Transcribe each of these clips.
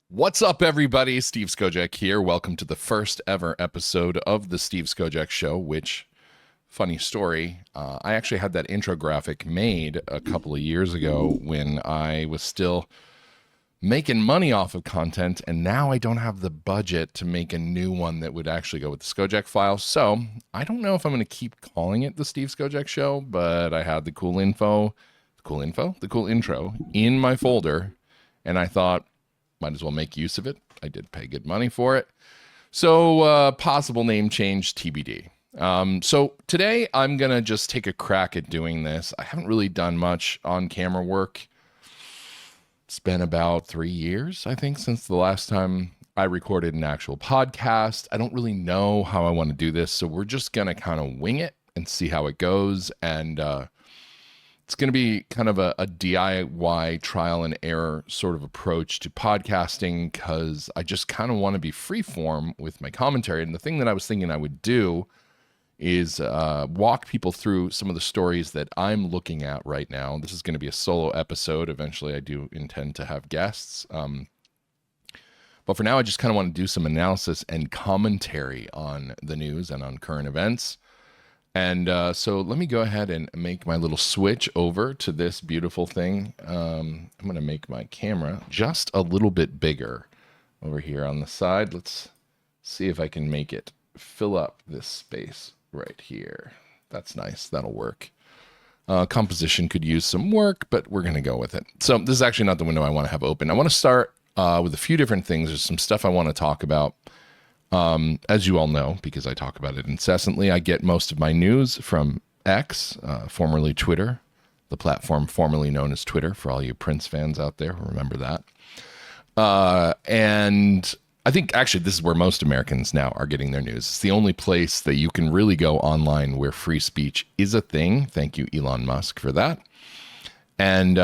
What's up, everybody? Steve Skojec here. Welcome to the first ever episode of the Steve Skojec Show, which, funny story, I actually had that intro graphic made a couple of years ago when I was still making money off of content, and now I don't have the budget to make a new one that would actually go with the Skojec file. So I don't know if I'm going to keep calling it the Steve Skojec Show, but I had the cool intro in my folder, and I thought, might as well make use of it. I did pay good money for it. So possible name change TBD. So today I'm going to just take a crack at doing this. I haven't really done much on camera work. It's been about 3 years, I think, since the last time I recorded an actual podcast. I don't really know how I want to do this. So we're just going to kind of wing it and see how it goes. And it's going to be kind of a DIY trial and error sort of approach to podcasting because I just kind of want to be freeform with my commentary. And the thing that I was thinking I would do is walk people through some of the stories that I'm looking at right now. This is going to be a solo episode. Eventually, I do intend to have guests. But for now, I just kind of want to do some analysis and commentary on the news and on current events. And so let me go ahead and make my little switch over to this beautiful thing. I'm going to make my camera just a little bit bigger over here on the side. Let's see if I can make it fill up this space right here. That's nice. That'll work. Composition could use some work, but we're going to go with it. So this is actually not the window I want to have open. I want to start with a few different things. There's some stuff I want to talk about. As you all know, because I talk about it incessantly, I get most of my news from X, formerly Twitter, the platform formerly known as Twitter, for all you Prince fans out there who remember that. And I think actually this is where most Americans now are getting their news. It's the only place that you can really go online where free speech is a thing. Thank you, Elon Musk, for that. And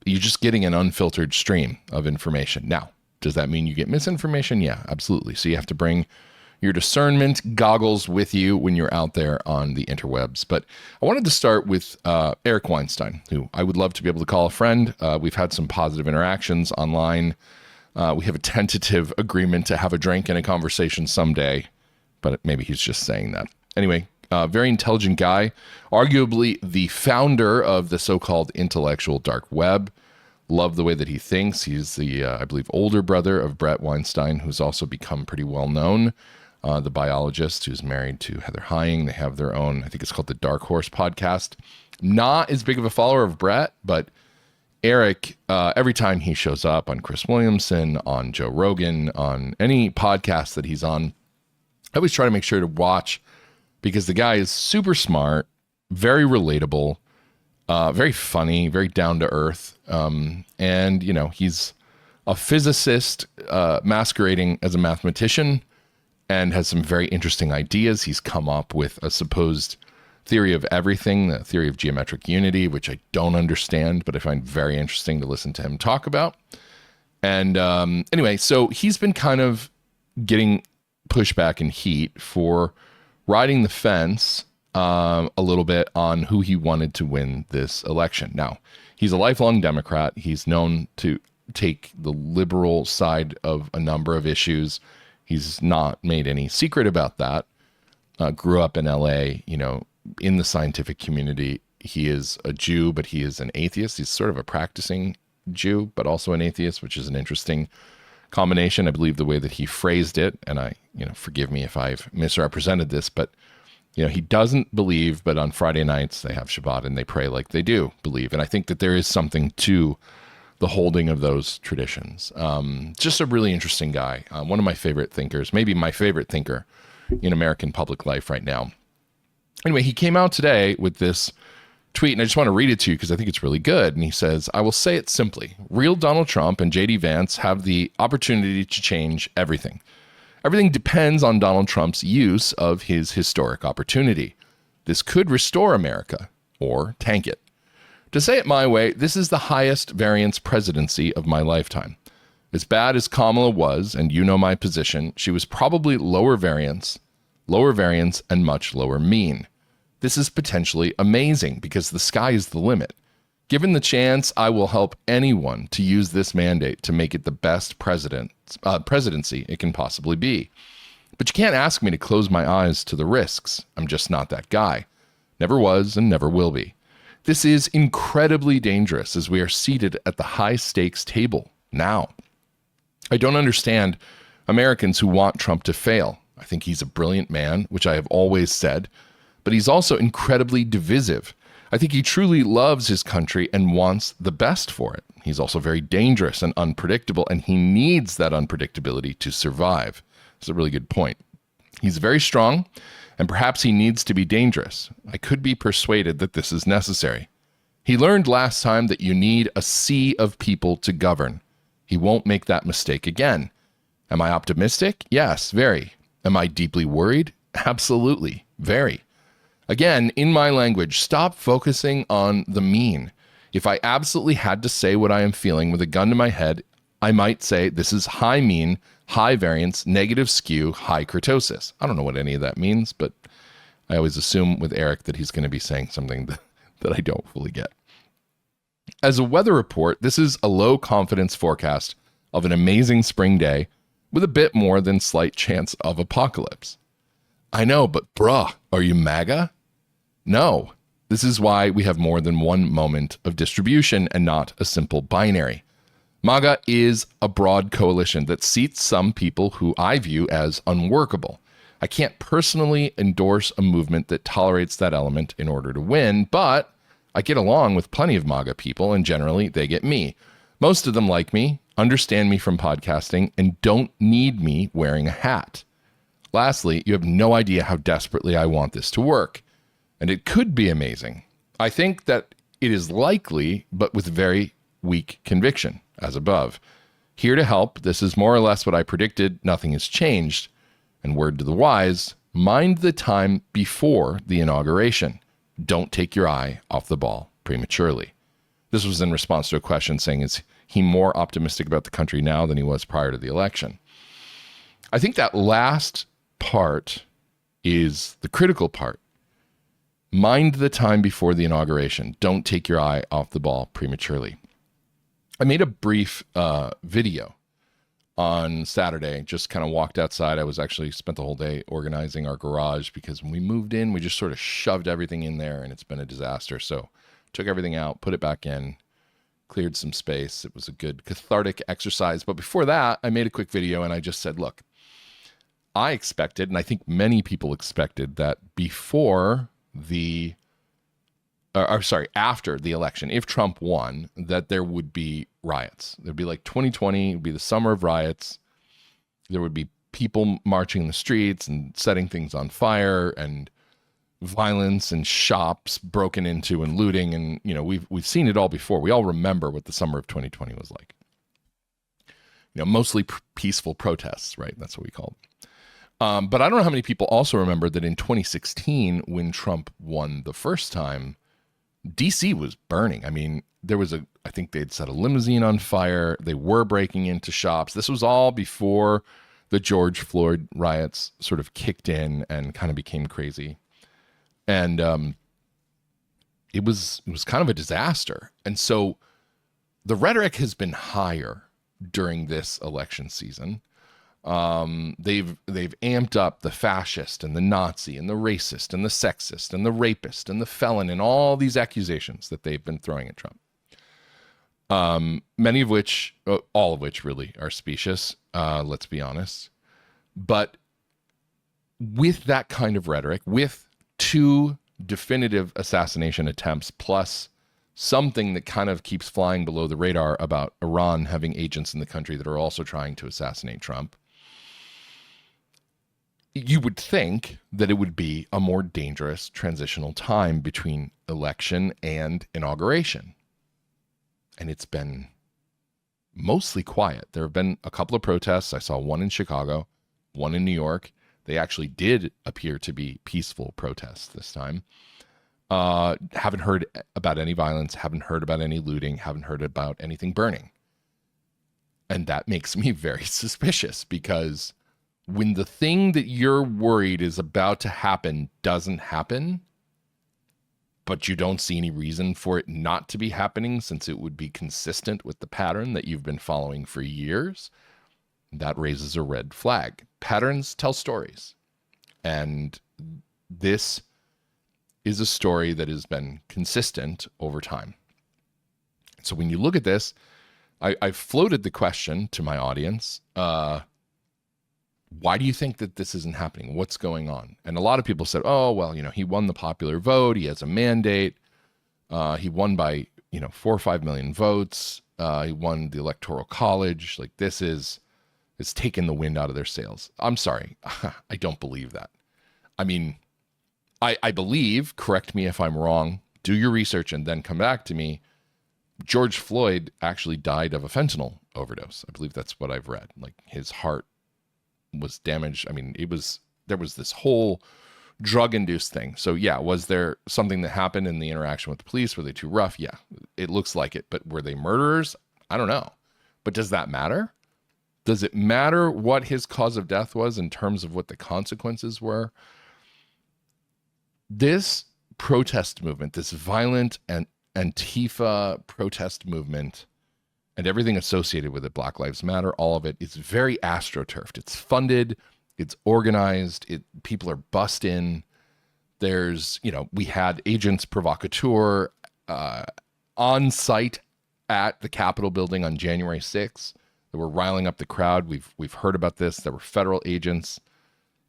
you're just getting an unfiltered stream of information. Now, does that mean you get misinformation? Yeah, absolutely. So you have to bring your discernment goggles with you when you're out there on the interwebs. But I wanted to start with Eric Weinstein, who I would love to be able to call a friend. We've had some positive interactions online. We have a tentative agreement to have a drink and a conversation someday, but maybe he's just saying that. Anyway, very intelligent guy, arguably the founder of the so-called intellectual dark web. Love the way that he thinks. He's the, I believe, older brother of Brett Weinstein, who's also become pretty well known. The biologist who's married to Heather Heying. They have their own, I think it's called the Dark Horse podcast. Not as big of a follower of Brett, but Eric, every time he shows up on Chris Williamson, on Joe Rogan, on any podcast that he's on, I always try to make sure to watch because the guy is super smart, very relatable, very funny, very down to earth. And, you know, he's a physicist masquerading as a mathematician and has some very interesting ideas. He's come up with a supposed theory of everything, the theory of geometric unity, which I don't understand, but I find very interesting to listen to him talk about. And anyway, so he's been kind of getting pushback and heat for riding the fence a little bit on who he wanted to win this election. Now, he's a lifelong Democrat. He's known to take the liberal side of a number of issues. He's not made any secret about that. Grew up in LA, you know, in the scientific community. He is a Jew, but he is an atheist. He's sort of a practicing Jew, but also an atheist, which is an interesting combination. I believe the way that he phrased it, and I, you know, forgive me if I've misrepresented this, but you know, he doesn't believe, but on Friday nights they have Shabbat and they pray like they do believe. And I think that there is something to the holding of those traditions. Just a really interesting guy. One of my favorite thinkers, maybe my favorite thinker in American public life right now. Anyway, he came out today with this tweet, and I just want to read it to you because I think it's really good. And he says, I will say it simply. Real Donald Trump and J.D. Vance have the opportunity to change everything. Everything depends on Donald Trump's use of his historic opportunity. This could restore America or tank it. To say it my way, this is the highest variance presidency of my lifetime. As bad as Kamala was, and you know my position, she was probably lower variance, and much lower mean. This is potentially amazing because the sky is the limit. Given the chance, I will help anyone to use this mandate to make it the best presidency it can possibly be. But you can't ask me to close my eyes to the risks. I'm just not that guy. Never was and never will be. This is incredibly dangerous as we are seated at the high-stakes table now. I don't understand Americans who want Trump to fail. I think he's a brilliant man, which I have always said, but he's also incredibly divisive. I think he truly loves his country and wants the best for it. He's also very dangerous and unpredictable, and he needs that unpredictability to survive. That's a really good point. He's very strong, and perhaps he needs to be dangerous. I could be persuaded that this is necessary. He learned last time that you need a sea of people to govern. He won't make that mistake again. Am I optimistic? Yes, very. Am I deeply worried? Absolutely, very. Again, in my language, stop focusing on the mean. If I absolutely had to say what I am feeling with a gun to my head, I might say this is high mean, high variance, negative skew, high kurtosis. I don't know what any of that means, but I always assume with Eric that he's going to be saying something that I don't fully get. As a weather report, this is a low confidence forecast of an amazing spring day with a bit more than slight chance of apocalypse. I know, but bruh, are you MAGA? No. This is why we have more than one moment of distribution and not a simple binary. MAGA is a broad coalition that seats some people who I view as unworkable. I can't personally endorse a movement that tolerates that element in order to win, but I get along with plenty of MAGA people, and generally they get me. Most of them like me, understand me from podcasting, and don't need me wearing a hat. Lastly, you have no idea how desperately I want this to work. And it could be amazing. I think that it is likely, but with very weak conviction, as above. Here to help, this is more or less what I predicted. Nothing has changed. And word to the wise, mind the time before the inauguration. Don't take your eye off the ball prematurely. This was in response to a question saying, is he more optimistic about the country now than he was prior to the election? I think that last part is the critical part. Mind the time before the inauguration. Don't take your eye off the ball prematurely. I made a brief video on Saturday, just kind of walked outside. I was actually spent the whole day organizing our garage because when we moved in, we just sort of shoved everything in there and it's been a disaster. So took everything out, put it back in, cleared some space. It was a good cathartic exercise. But before that, I made a quick video and I just said, look, I expected, and I think many people expected, that after the election, if Trump won, that there would be riots. There'd be like 2020, it would be the summer of riots. There would be people marching in the streets and setting things on fire and violence and shops broken into and looting. And, you know, we've seen it all before. We all remember what the summer of 2020 was like. You know, mostly peaceful protests, right? That's what we called it. But I don't know how many people also remember that in 2016, when Trump won the first time, DC was burning. I mean, I think they'd set a limousine on fire. They were breaking into shops. This was all before the George Floyd riots sort of kicked in and kind of became crazy. And it was kind of a disaster. And so the rhetoric has been higher during this election season. They've amped up the fascist and the Nazi and the racist and the sexist and the rapist and the felon and all these accusations that they've been throwing at Trump. Many of which, all of which really are specious, let's be honest. But with that kind of rhetoric, with two definitive assassination attempts, plus something that kind of keeps flying below the radar about Iran having agents in the country that are also trying to assassinate Trump, you would think that it would be a more dangerous transitional time between election and inauguration. And it's been mostly quiet. There have been a couple of protests. I saw one in Chicago, one in New York. They actually did appear to be peaceful protests this time. Haven't heard about any violence, haven't heard about any looting, haven't heard about anything burning. And that makes me very suspicious, because when the thing that you're worried is about to happen doesn't happen, but you don't see any reason for it not to be happening, since it would be consistent with the pattern that you've been following for years, that raises a red flag. Patterns tell stories. And this is a story that has been consistent over time. So when you look at this, I floated the question to my audience, why do you think that this isn't happening? What's going on? And a lot of people said, oh, well, he won the popular vote. He has a mandate. He won by, 4 or 5 million votes. He won the Electoral College. Like, it's taken the wind out of their sails. I'm sorry. I don't believe that. I mean, I believe, correct me if I'm wrong, do your research and then come back to me. George Floyd actually died of a fentanyl overdose. I believe that's what I've read. Like, his heart was damaged. I mean, there was this whole drug-induced thing. So yeah, was there something that happened in the interaction with the police? Were they too rough? Yeah, it looks like it. But were they murderers? I don't know. But does that matter? Does it matter what his cause of death was in terms of what the consequences were? This protest movement, this violent and Antifa protest movement, and everything associated with it, Black Lives Matter, all of it, is very astroturfed. It's funded, it's organized, people are bussed in. There's, we had agents provocateur on site at the Capitol building on January 6th that were riling up the crowd. We've heard about this. There were federal agents.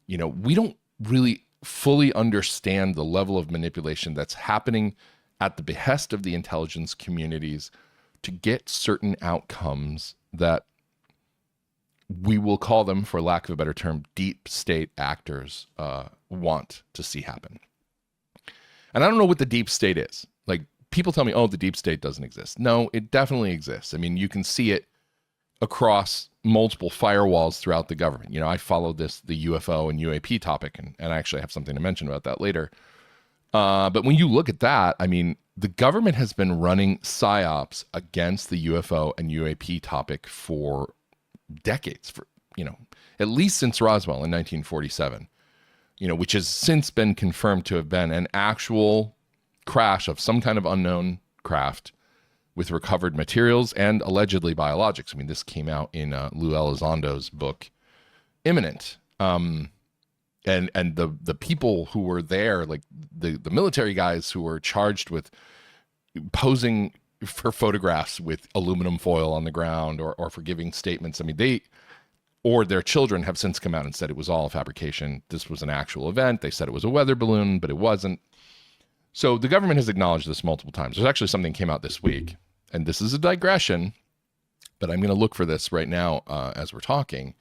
We don't really fully understand the level of manipulation that's happening at the behest of the intelligence communities to get certain outcomes that we will call them, for lack of a better term, deep state actors want to see happen. And I don't know what the deep state is. Like, people tell me, oh, the deep state doesn't exist. No, it definitely exists. I mean, you can see it across multiple firewalls throughout the government. I followed the UFO and UAP topic, and I actually have something to mention about that later. But when you look at that, I mean, the government has been running psyops against the UFO and UAP topic for decades, for, at least since Roswell in 1947, which has since been confirmed to have been an actual crash of some kind of unknown craft with recovered materials and allegedly biologics. I mean, this came out in Lou Elizondo's book, Imminent. And the people who were there, like the military guys who were charged with posing for photographs with aluminum foil on the ground or for giving statements. I mean, they or their children have since come out and said it was all a fabrication. This was an actual event. They said it was a weather balloon, but it wasn't. So the government has acknowledged this multiple times. There's actually something came out this week, and this is a digression, but I'm going to look for this right now as we're talking,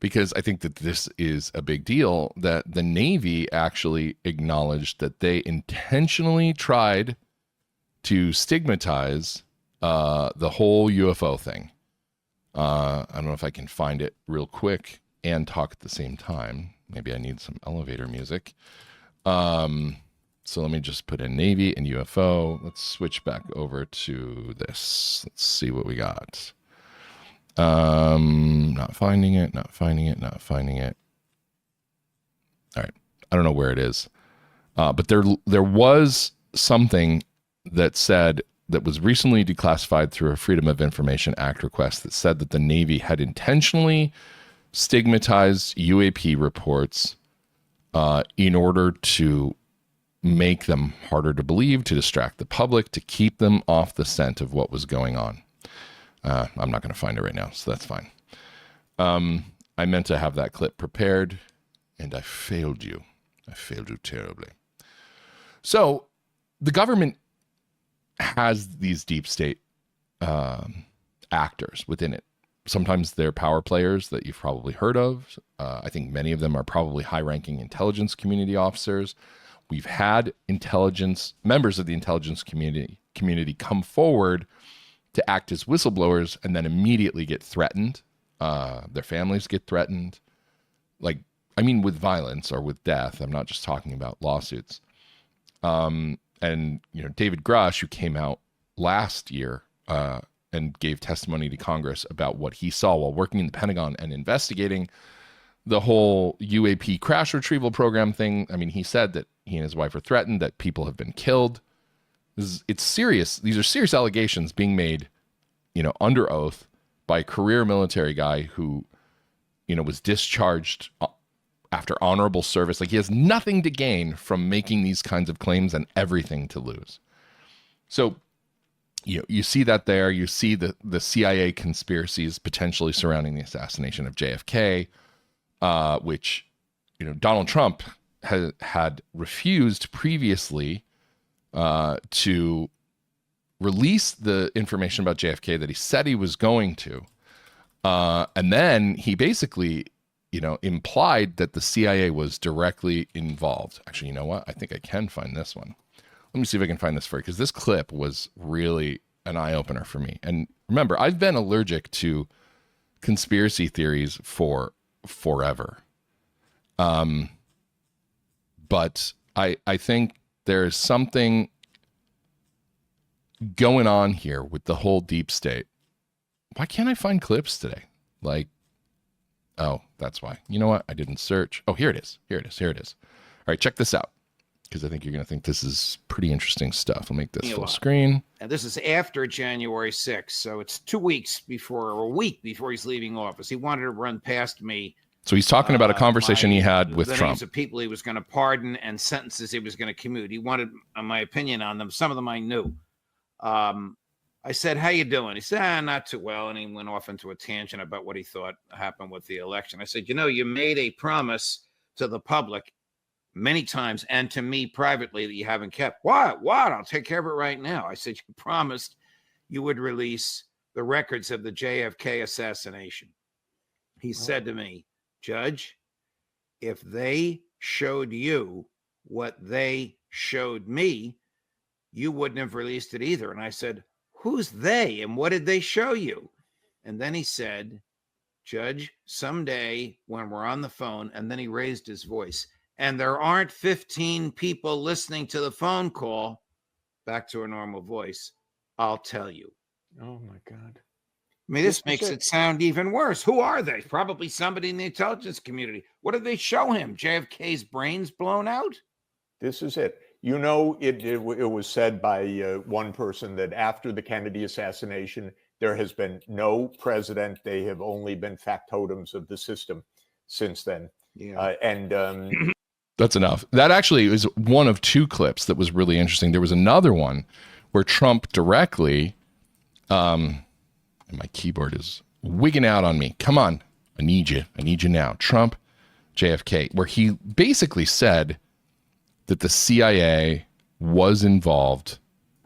because I think that this is a big deal, that the Navy actually acknowledged that they intentionally tried to stigmatize the whole UFO thing. I don't know if I can find it real quick and talk at the same time. Maybe I need some elevator music. So let me just put in Navy and UFO. Let's switch back over to this. Let's see what we got. Not finding it. All right. I don't know where it is. But there was something that said, that was recently declassified through a Freedom of Information Act request, that said that the Navy had intentionally stigmatized UAP reports in order to make them harder to believe, to distract the public, to keep them off the scent of what was going on. I'm not going to find it right now, so that's fine. I meant to have that clip prepared, and I failed you. I failed you terribly. So the government has these deep state actors within it. Sometimes they're power players that you've probably heard of. I think many of them are probably high-ranking intelligence community officers. We've had members of the intelligence community come forward to act as whistleblowers and then immediately get threatened. Their families get threatened. With violence or with death. I'm not just talking about lawsuits. And David Grush, who came out last year and gave testimony to Congress about what he saw while working in the Pentagon and investigating the whole UAP crash retrieval program thing. I mean, he said that he and his wife are threatened, that people have been killed. It's serious. These are serious allegations being made, under oath by a career military guy who, was discharged after honorable service. Like, he has nothing to gain from making these kinds of claims and everything to lose. So, you see that there. You see the CIA conspiracies potentially surrounding the assassination of JFK, which, Donald Trump had refused previously to release the information about JFK that he said he was going to. And then he basically, implied that the CIA was directly involved. Actually, you know what? I think I can find this one. Let me see if I can find this for you, because this clip was really an eye-opener for me. And remember, I've been allergic to conspiracy theories for forever. But I think there's something going on here with the whole deep state. Why can't I find clips today? Oh, that's why. You know what? I didn't search. Oh, here it is. Here it is. All right, check this out, because I think you're going to think this is pretty interesting stuff. I'll make this full screen. And this is after January 6th, so it's 2 weeks before, or a week before he's leaving office. He wanted to run past me. So he's talking about a conversation he had with Trump. The names of people he was going to pardon and sentences he was going to commute. He wanted my opinion on them. Some of them I knew. I said, "How you doing?" He said, "Not too well." And he went off into a tangent about what he thought happened with the election. I said, "You made a promise to the public many times and to me privately that you haven't kept." What? I'll take care of it right now. I said, "You promised you would release the records of the JFK assassination." He said to me, "Judge, if they showed you what they showed me, you wouldn't have released it either." And I said, "Who's they and what did they show you?" And then he said, "Judge, someday when we're on the phone," and then he raised his voice, "and there aren't 15 people listening to the phone call," back to a normal voice, "I'll tell you." Oh my God. I mean, this makes it sound even worse. Who are they? Probably somebody in the intelligence community. What did they show him? JFK's brains blown out? This is it. It was said by one person that after the Kennedy assassination, there has been no president. They have only been factotums of the system since then. Yeah. That's enough. That actually is one of two clips that was really interesting. There was another one where Trump directly, and my keyboard is wigging out on me. Come on. I need you now. Trump, JFK, where he basically said that the CIA was involved.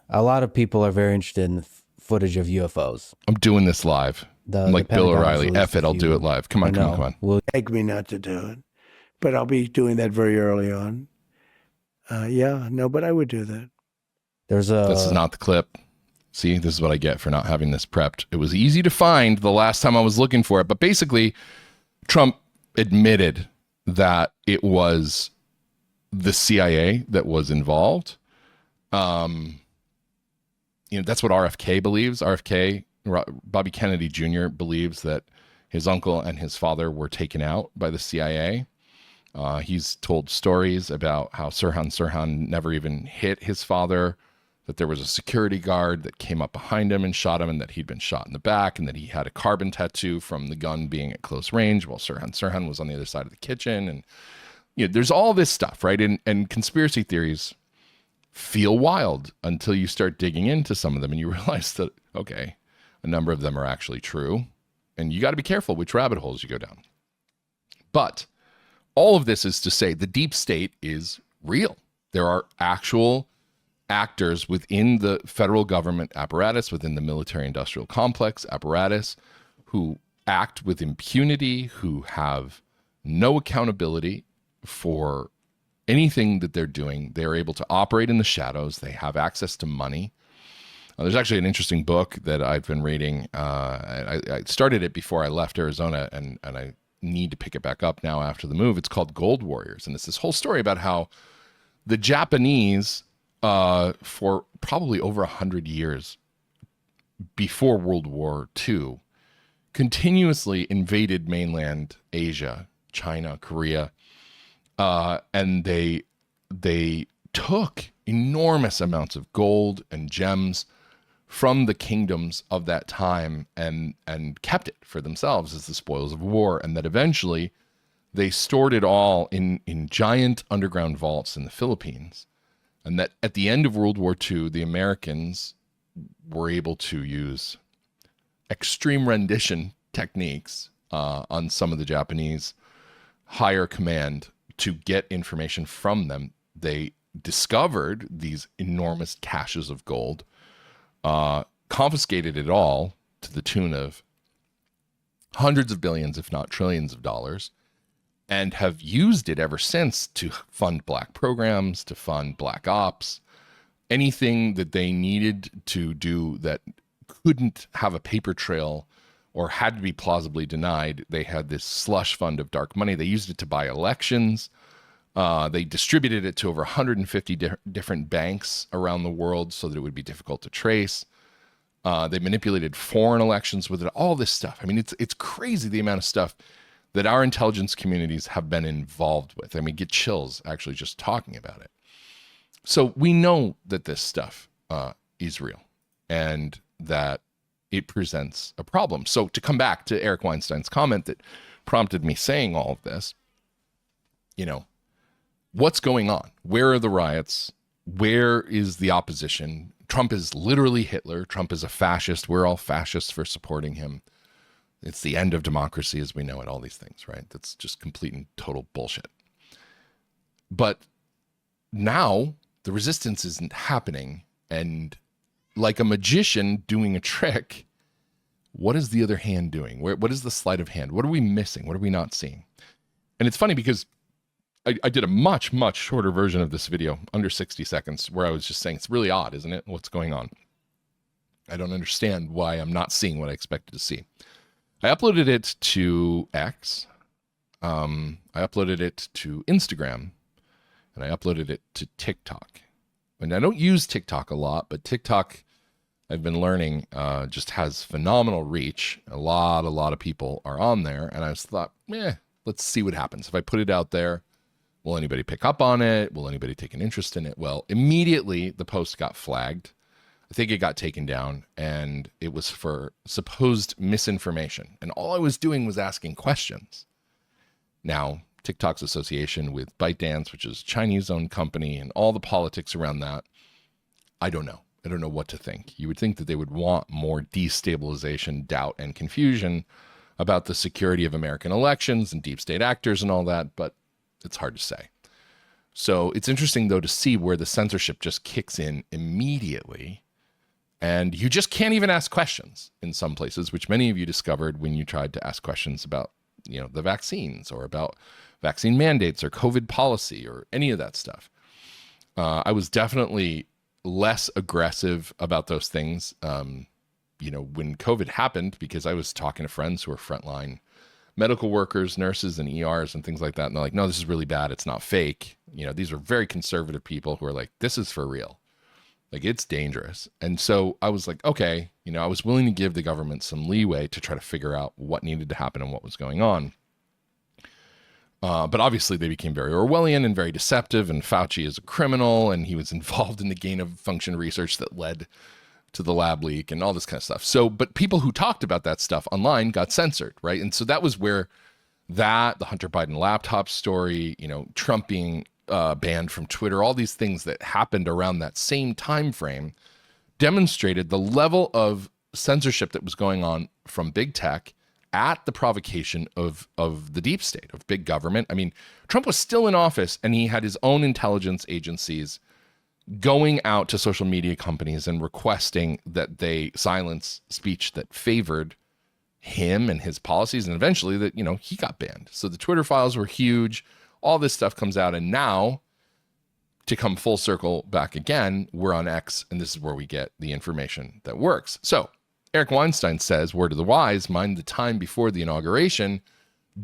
A lot of people are very interested in footage of UFOs. I'm doing this live. I'm like Bill O'Reilly. F it, I'll do it live. Come on. Will beg me not to do it, but I'll be doing that very early on. But I would do that. This is not the clip. See, this is what I get for not having this prepped. It was easy to find the last time I was looking for it, but basically Trump admitted that it was the CIA that was involved. That's what RFK believes. Bobby Kennedy Jr. believes that his uncle and his father were taken out by the CIA. He's told stories about how Sirhan never even hit his father, that there was a security guard that came up behind him and shot him, and that he'd been shot in the back, and that he had a carbon tattoo from the gun being at close range while Sirhan was on the other side of the kitchen. And there's all this stuff, right? And conspiracy theories feel wild until you start digging into some of them and you realize that, okay, a number of them are actually true. And you got to be careful which rabbit holes you go down. But all of this is to say the deep state is real. There are actual actors within the federal government apparatus, within the military industrial complex apparatus, who act with impunity, who have no accountability for anything that they're doing. They're able to operate in the shadows. They have access to money. There's actually an interesting book that I've been reading. I started it before I left Arizona, and I need to pick it back up now after the move. It's called Gold Warriors, and it's this whole story about how the Japanese, for probably over 100 years before World War II, continuously invaded mainland Asia China, Korea, and they took enormous amounts of gold and gems from the kingdoms of that time and kept it for themselves as the spoils of war, and that eventually they stored it all in giant underground vaults in the Philippines, and that at the end of World War II, the Americans were able to use extreme rendition techniques on some of the Japanese higher command to get information from them. They discovered these enormous caches of gold, confiscated it all to the tune of hundreds of billions, if not trillions of dollars, and have used it ever since to fund black programs, to fund black ops, anything that they needed to do that couldn't have a paper trail or had to be plausibly denied. They had this slush fund of dark money. They used it to buy elections. They distributed it to over 150 different banks around the world so that it would be difficult to trace. They manipulated foreign elections with it, all this stuff. I mean, it's crazy the amount of stuff that our intelligence communities have been involved with. I mean, get chills actually just talking about it. So we know that this stuff is real and that it presents a problem. So to come back to Eric Weinstein's comment that prompted me saying all of this, you know, what's going on? Where are the riots? Where is the opposition? Trump is literally Hitler. Trump is a fascist. We're all fascists for supporting him. It's the end of democracy as we know it, all these things, right? That's just complete and total bullshit. But now the resistance isn't happening. And like a magician doing a trick, what is the other hand doing? What is the sleight of hand? What are we missing? What are we not seeing? And it's funny because I did a much, much shorter version of this video, under 60 seconds, where I was just saying, it's really odd, isn't it? What's going on? I don't understand why I'm not seeing what I expected to see. I uploaded it to X. I uploaded it to Instagram. And I uploaded it to TikTok. And I don't use TikTok a lot, but TikTok, I've been learning, just has phenomenal reach. A lot of people are on there. And I just thought, let's see what happens. If I put it out there, will anybody pick up on it? Will anybody take an interest in it? Well, immediately the post got flagged. I think it got taken down, and it was for supposed misinformation. And all I was doing was asking questions. Now, TikTok's association with ByteDance, which is a Chinese-owned company, and all the politics around that, I don't know. I don't know what to think. You would think that they would want more destabilization, doubt, and confusion about the security of American elections and deep state actors and all that, but it's hard to say. So it's interesting, though, to see where the censorship just kicks in immediately. And you just can't even ask questions in some places, which many of you discovered when you tried to ask questions about, the vaccines or about vaccine mandates or COVID policy or any of that stuff. I was definitely less aggressive about those things, when COVID happened, because I was talking to friends who are frontline medical workers, nurses, and ERs and things like that. And they're like, no, this is really bad. It's not fake. These are very conservative people who are like, this is for real. Like, it's dangerous. And so I was like, okay, I was willing to give the government some leeway to try to figure out what needed to happen and what was going on. But obviously they became very Orwellian and very deceptive, and Fauci is a criminal, and he was involved in the gain of function research that led to the lab leak and all this kind of stuff. So, but people who talked about that stuff online got censored, right? And so that was where the Hunter Biden laptop story, Trump being banned from Twitter, all these things that happened around that same time frame demonstrated the level of censorship that was going on from big tech at the provocation of the deep state, of big government. I mean, Trump was still in office, and he had his own intelligence agencies going out to social media companies and requesting that they silence speech that favored him and his policies, and eventually that, he got banned. So the Twitter files were huge. All this stuff comes out, and now, to come full circle back again, we're on X, and this is where we get the information that works. So Eric Weinstein says, word of the wise, mind the time before the inauguration.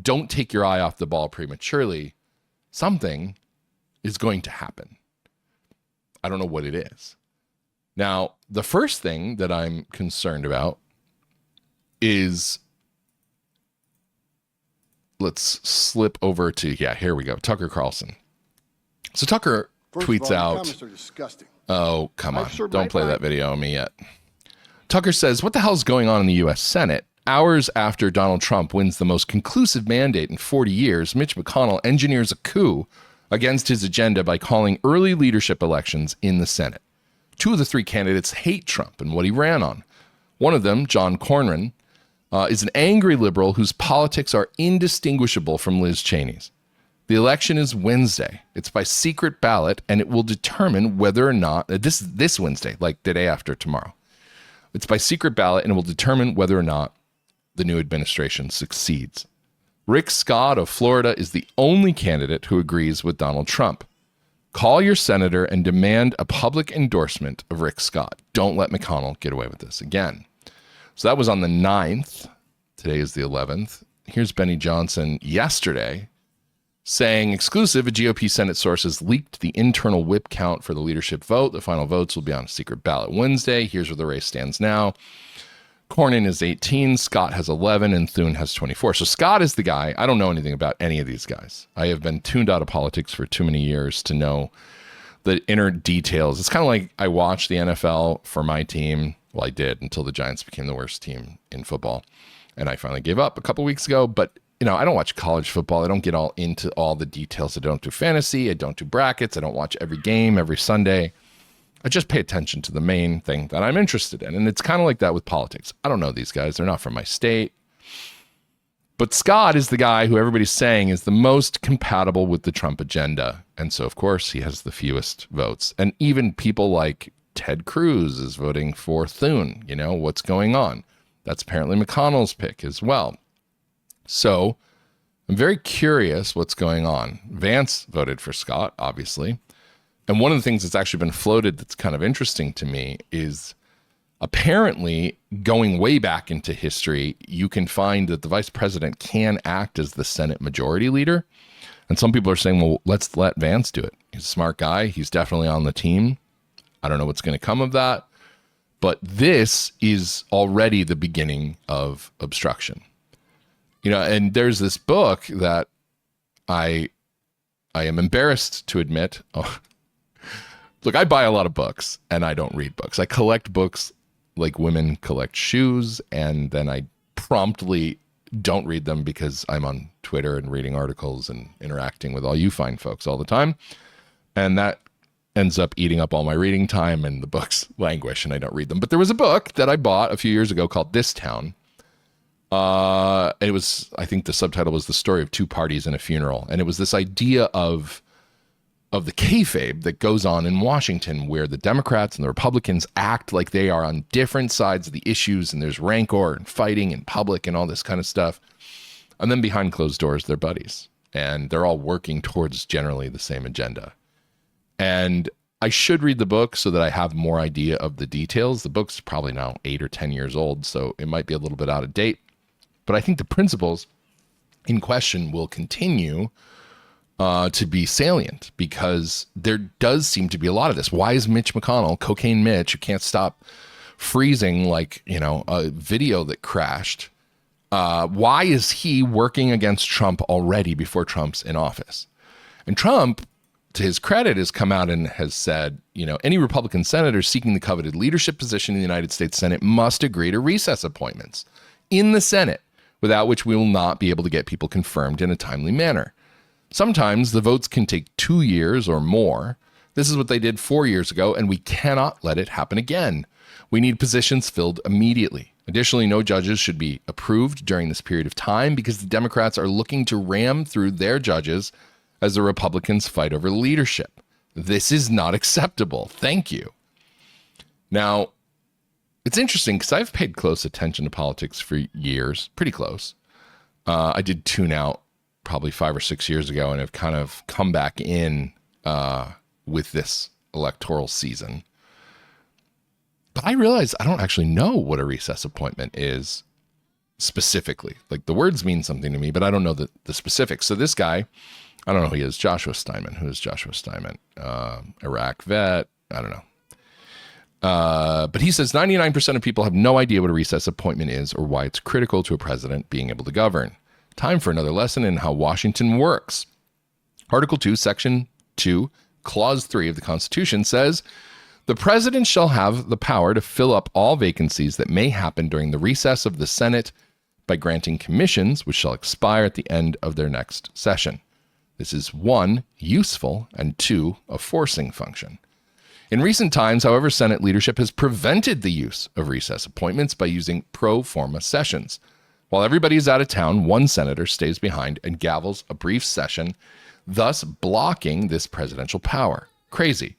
Don't take your eye off the ball prematurely. Something is going to happen. I don't know what it is. Now, the first thing that I'm concerned about is let's slip over to, here we go. Tucker Carlson. So Tucker tweets out. Comments are disgusting. Oh, come on. served Don't my play time. that video on me yet. Tucker says, what the hell's going on in the U.S. Senate? Hours after Donald Trump wins the most conclusive mandate in 40 years, Mitch McConnell engineers a coup against his agenda by calling early leadership elections in the Senate. 2 of the 3 candidates hate Trump and what he ran on. One of them, John Cornyn, is an angry liberal whose politics are indistinguishable from Liz Cheney's. The election is Wednesday. It's by secret ballot, and it will determine whether or not, this Wednesday, like the day after tomorrow. It's by secret ballot, and it will determine whether or not the new administration succeeds. Rick Scott of Florida is the only candidate who agrees with Donald Trump. Call your senator and demand a public endorsement of Rick Scott. Don't let McConnell get away with this again. So that was on the 9th. Today is the 11th. Here's Benny Johnson yesterday saying, exclusive, a GOP Senate source has leaked the internal whip count for the leadership vote. The final votes will be on a secret ballot Wednesday. Here's where the race stands now. Cornyn is 18, Scott has 11, and Thune has 24. So Scott is the guy. I don't know anything about any of these guys. I have been tuned out of politics for too many years to know the inner details. It's kind of like I watched the NFL for my team. Well, I did until the Giants became the worst team in football. And I finally gave up a couple weeks ago. But, I don't watch college football. I don't get all into all the details. I don't do fantasy. I don't do brackets. I don't watch every game every Sunday. I just pay attention to the main thing that I'm interested in. And it's kind of like that with politics. I don't know these guys. They're not from my state. But Scott is the guy who everybody's saying is the most compatible with the Trump agenda. And so, of course, he has the fewest votes. And even people like Ted Cruz is voting for Thune. What's going on? That's apparently McConnell's pick as well. So I'm very curious what's going on. Vance voted for Scott, obviously. And one of the things that's actually been floated that's kind of interesting to me is apparently going way back into history, you can find that the vice president can act as the Senate majority leader. And some people are saying, well, let's let Vance do it. He's a smart guy. He's definitely on the team. I don't know what's going to come of that. But this is already the beginning of obstruction. And there's this book that I am embarrassed to admit. Look, I buy a lot of books and I don't read books. I collect books like women collect shoes, and then I promptly don't read them because I'm on Twitter and reading articles and interacting with all you fine folks all the time. And that ends up eating up all my reading time, and the books languish and I don't read them. But there was a book that I bought a few years ago called This Town. It was, I think the subtitle was The Story of Two Parties and a Funeral. And it was this idea of the kayfabe that goes on in Washington, where the Democrats and the Republicans act like they are on different sides of the issues, and there's rancor and fighting in public and all this kind of stuff. And then behind closed doors, they're buddies, and they're all working towards generally the same agenda. And I should read the book so that I have more idea of the details. The book's probably now 8 or 10 years old, so it might be a little bit out of date. But I think the principles in question will continue to be salient, because there does seem to be a lot of this. Why is Mitch McConnell, Cocaine Mitch, who can't stop freezing like, a video that crashed, why is he working against Trump already before Trump's in office? And Trump, to his credit, has come out and has said, any Republican senator seeking the coveted leadership position in the United States Senate must agree to recess appointments in the Senate, without which we will not be able to get people confirmed in a timely manner. Sometimes the votes can take 2 years or more. This is what they did 4 years ago, and we cannot let it happen again. We need positions filled immediately. Additionally, no judges should be approved during this period of time, because the Democrats are looking to ram through their judges as the Republicans fight over leadership. This is not acceptable. Thank you. Now, it's interesting because I've paid close attention to politics for years, pretty close. I did tune out probably 5 or 6 years ago, and have kind of come back in with this electoral season. But I realize I don't actually know what a recess appointment is specifically. Like, the words mean something to me, but I don't know the specifics. So this guy, I don't know who he is. Joshua Steinman. Who is Joshua Steinman? Iraq vet. I don't know. But he says 99% of people have no idea what a recess appointment is or why it's critical to a president being able to govern. Time for another lesson in how Washington works. Article 2, Section 2, Clause 3 of the Constitution says, the president shall have the power to fill up all vacancies that may happen during the recess of the Senate by granting commissions which shall expire at the end of their next session. This is 1, useful, and 2, a forcing function. In recent times, however, Senate leadership has prevented the use of recess appointments by using pro forma sessions. While everybody is out of town, one senator stays behind and gavels a brief session, thus blocking this presidential power. Crazy.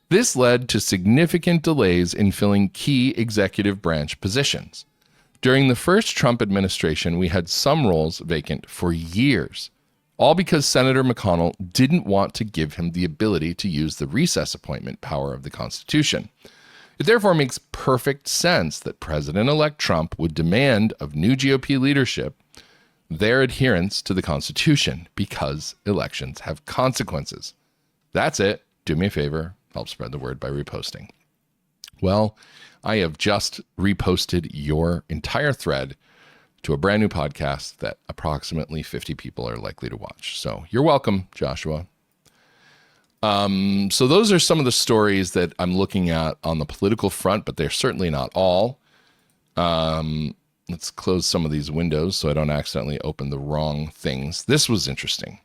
This led to significant delays in filling key executive branch positions. During the first Trump administration, we had some roles vacant for years, all because Senator McConnell didn't want to give him the ability to use the recess appointment power of the Constitution. It therefore makes perfect sense that President-elect Trump would demand of new GOP leadership their adherence to the Constitution because elections have consequences. That's it. Do me a favor. Help spread the word by reposting. Well, I have just reposted your entire thread to a brand new podcast that approximately 50 people are likely to watch. So you're welcome, Joshua. So those are some of the stories that I'm looking at on the political front, but they're certainly not all. Let's close some of these windows so I don't accidentally open the wrong things. This was interesting.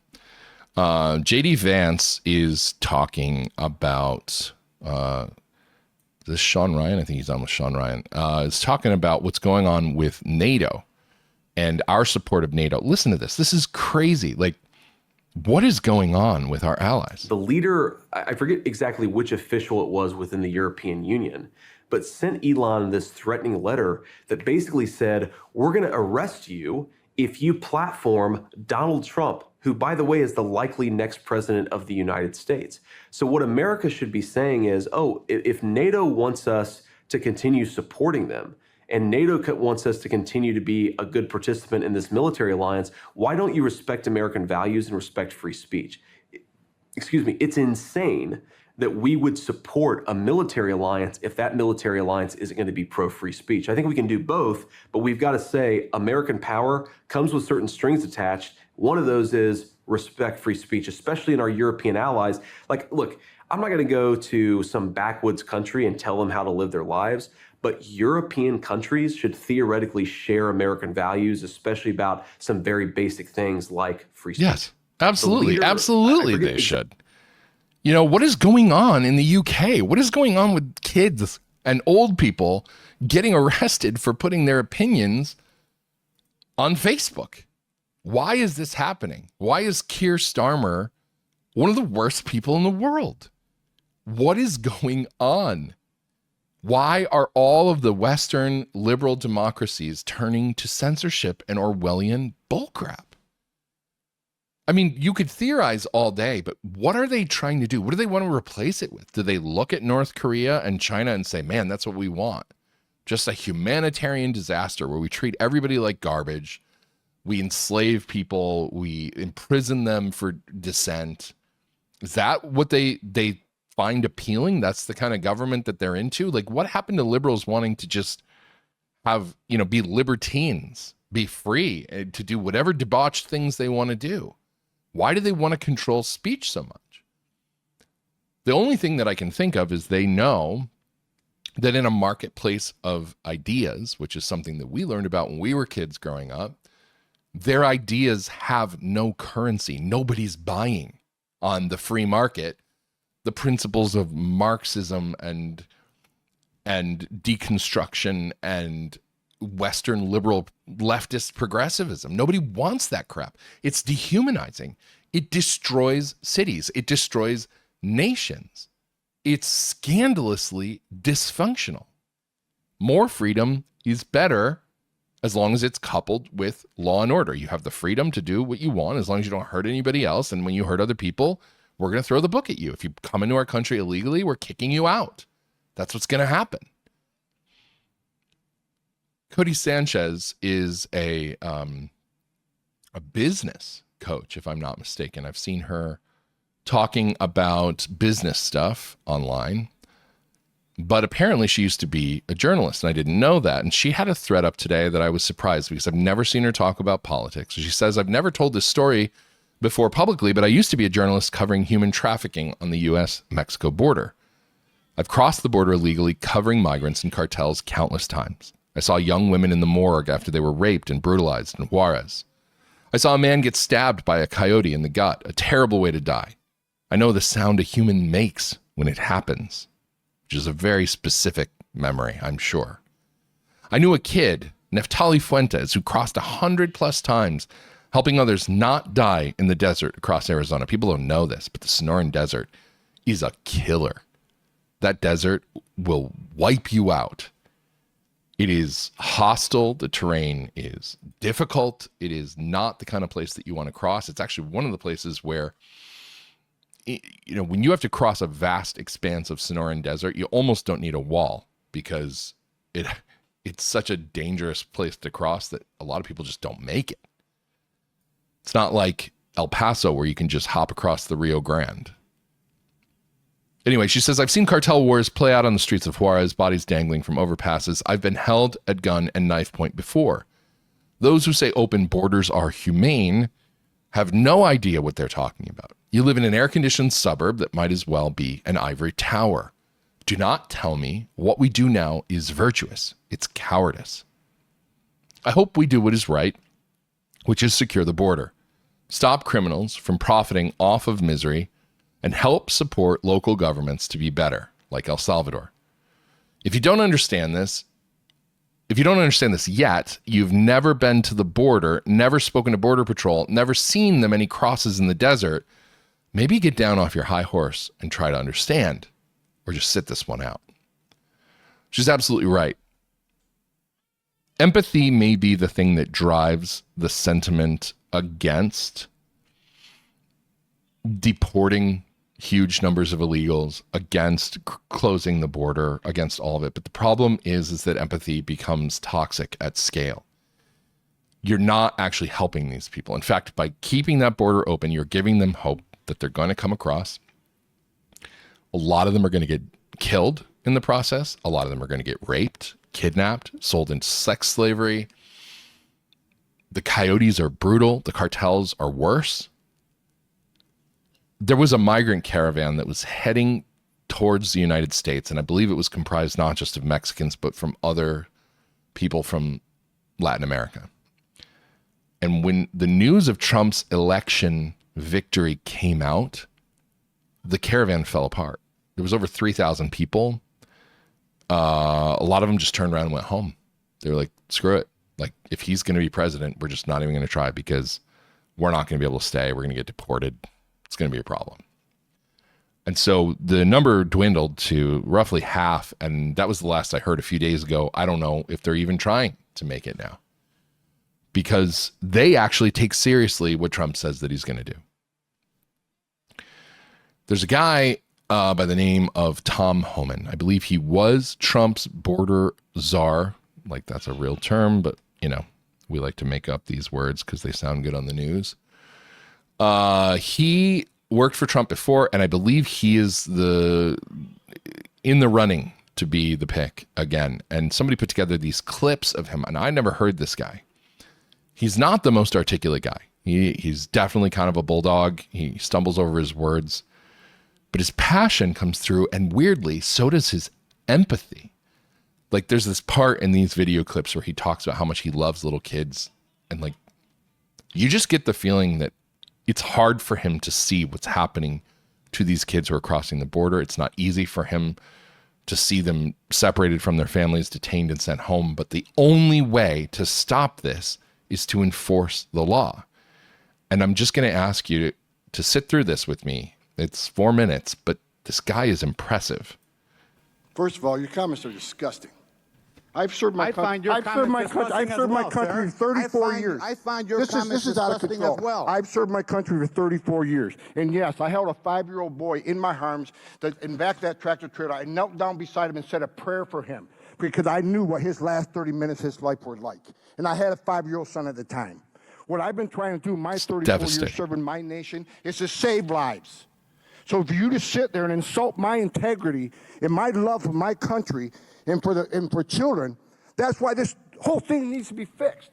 JD Vance is talking about this Sean Ryan. I think he's on with Sean Ryan. Is talking about what's going on with NATO and our support of NATO. Listen to this. This is crazy. Like, what is going on with our allies? The leader, I forget exactly which official it was within the European Union, but sent Elon this threatening letter that basically said, we're going to arrest you if you platform Donald Trump, who, by the way, is the likely next president of the United States. So what America should be saying is, if NATO wants us to continue supporting them, and NATO wants us to continue to be a good participant in this military alliance, why don't you respect American values and respect free speech? Excuse me, it's insane that we would support a military alliance if that military alliance isn't going to be pro-free speech. I think we can do both, but we've got to say American power comes with certain strings attached. One of those is respect free speech, especially in our European allies. Like, look, I'm not going to go to some backwoods country and tell them how to live their lives, but European countries should theoretically share American values, especially about some very basic things like free speech. Yes, absolutely. Absolutely, they should. You know, what is going on in the UK? What is going on with kids and old people getting arrested for putting their opinions on Facebook? Why is this happening? Why is Keir Starmer one of the worst people in the world? What is going on? Why are all of the Western liberal democracies turning to censorship and Orwellian bullcrap? I mean, you could theorize all day, but what are they trying to do? What do they want to replace it with? Do they look at North Korea and China and say, man, that's what we want? Just a humanitarian disaster where we treat everybody like garbage. We enslave people. We imprison them for dissent. Is that what they find appealing? That's the kind of government that they're into? Like, what happened to liberals wanting to just have, be libertines, be free to do whatever debauched things they want to do? Why do they want to control speech so much? The only thing that I can think of is they know that in a marketplace of ideas, which is something that we learned about when we were kids growing up, their ideas have no currency. Nobody's buying on the free market the principles of Marxism and deconstruction and Western liberal leftist progressivism. Nobody wants that crap. It's dehumanizing. It destroys cities. It destroys nations. It's scandalously dysfunctional. More freedom is better as long as it's coupled with law and order. You have the freedom to do what you want as long as you don't hurt anybody else. And when you hurt other people, we're going to throw the book at you. If you come into our country illegally, we're kicking you out. That's what's going to happen. Cody Sanchez is a business coach, if I'm not mistaken. I've seen her talking about business stuff online. But apparently she used to be a journalist, and I didn't know that. And she had a thread up today that I was surprised because I've never seen her talk about politics. She says, I've never told this story before publicly, but I used to be a journalist covering human trafficking on the U.S.-Mexico border. I've crossed the border illegally covering migrants and cartels countless times. I saw young women in the morgue after they were raped and brutalized in Juarez. I saw a man get stabbed by a coyote in the gut, a terrible way to die. I know the sound a human makes when it happens, which is a very specific memory, I'm sure. I knew a kid, Neftali Fuentes, who crossed 100+ times, helping others not die in the desert across Arizona. People don't know this, but the Sonoran Desert is a killer. That desert will wipe you out. It is hostile. The terrain is difficult. It is not the kind of place that you want to cross. It's actually one of the places where, when you have to cross a vast expanse of Sonoran Desert, you almost don't need a wall because it's such a dangerous place to cross that a lot of people just don't make it. It's not like El Paso where you can just hop across the Rio Grande. Anyway, she says, I've seen cartel wars play out on the streets of Juarez, bodies dangling from overpasses. I've been held at gun and knife point before. Those who say open borders are humane have no idea what they're talking about. You live in an air-conditioned suburb that might as well be an ivory tower. Do not tell me what we do now is virtuous. It's cowardice. I hope we do what is right, which is secure the border, stop criminals from profiting off of misery, and help support local governments to be better, like El Salvador. If you don't understand this yet, you've never been to the border, never spoken to Border Patrol, never seen the many crosses in the desert, maybe get down off your high horse and try to understand, or just sit this one out. She's absolutely right. Empathy may be the thing that drives the sentiment against deporting huge numbers of illegals, against closing the border, against all of it. But the problem is that empathy becomes toxic at scale. You're not actually helping these people. In fact, by keeping that border open, you're giving them hope that they're going to come across. A lot of them are going to get killed in the process. A lot of them are going to get raped, kidnapped, sold into sex slavery. The coyotes are brutal. The cartels are worse. There was a migrant caravan that was heading towards the United States, and I believe it was comprised not just of Mexicans, but from other people from Latin America. And when the news of Trump's election victory came out, the caravan fell apart. There was over 3,000 people. A lot of them just turned around and went home. They were like, screw it. Like, if he's going to be president, we're just not even going to try because we're not going to be able to stay. We're going to get deported. It's going to be a problem. And so the number dwindled to roughly half. And that was the last I heard a few days ago. I don't know if they're even trying to make it now, because they actually take seriously what Trump says that he's going to do. There's a guy by the name of Tom Homan. I believe he was Trump's border czar. Like, that's a real term, but we like to make up these words because they sound good on the news. He worked for Trump before, and I believe he is in the running to be the pick again. And somebody put together these clips of him, and I never heard this guy. He's not the most articulate guy. He's definitely kind of a bulldog. He stumbles over his words, but his passion comes through, and weirdly, so does his empathy. Like, there's this part in these video clips where he talks about how much he loves little kids, and like, you just get the feeling that it's hard for him to see what's happening to these kids who are crossing the border. It's not easy for him to see them separated from their families, detained and sent home. But the only way to stop this is to enforce the law. And I'm just going to ask you to sit through this with me. It's 4 minutes, but this guy is impressive. First of all, your comments are disgusting. I've served my country. I've served my country for 34 years. I find your comments disgusting as well. I've served my country for 34 years. And yes, I held a 5-year-old boy in my arms in back of that tractor trailer. I knelt down beside him and said a prayer for him because I knew what his last 30 minutes of his life were like. And I had a 5-year-old son at the time. What I've been trying to do my 34 years serving my nation is to save lives. So for you to sit there and insult my integrity and my love for my country and for children, that's why this whole thing needs to be fixed.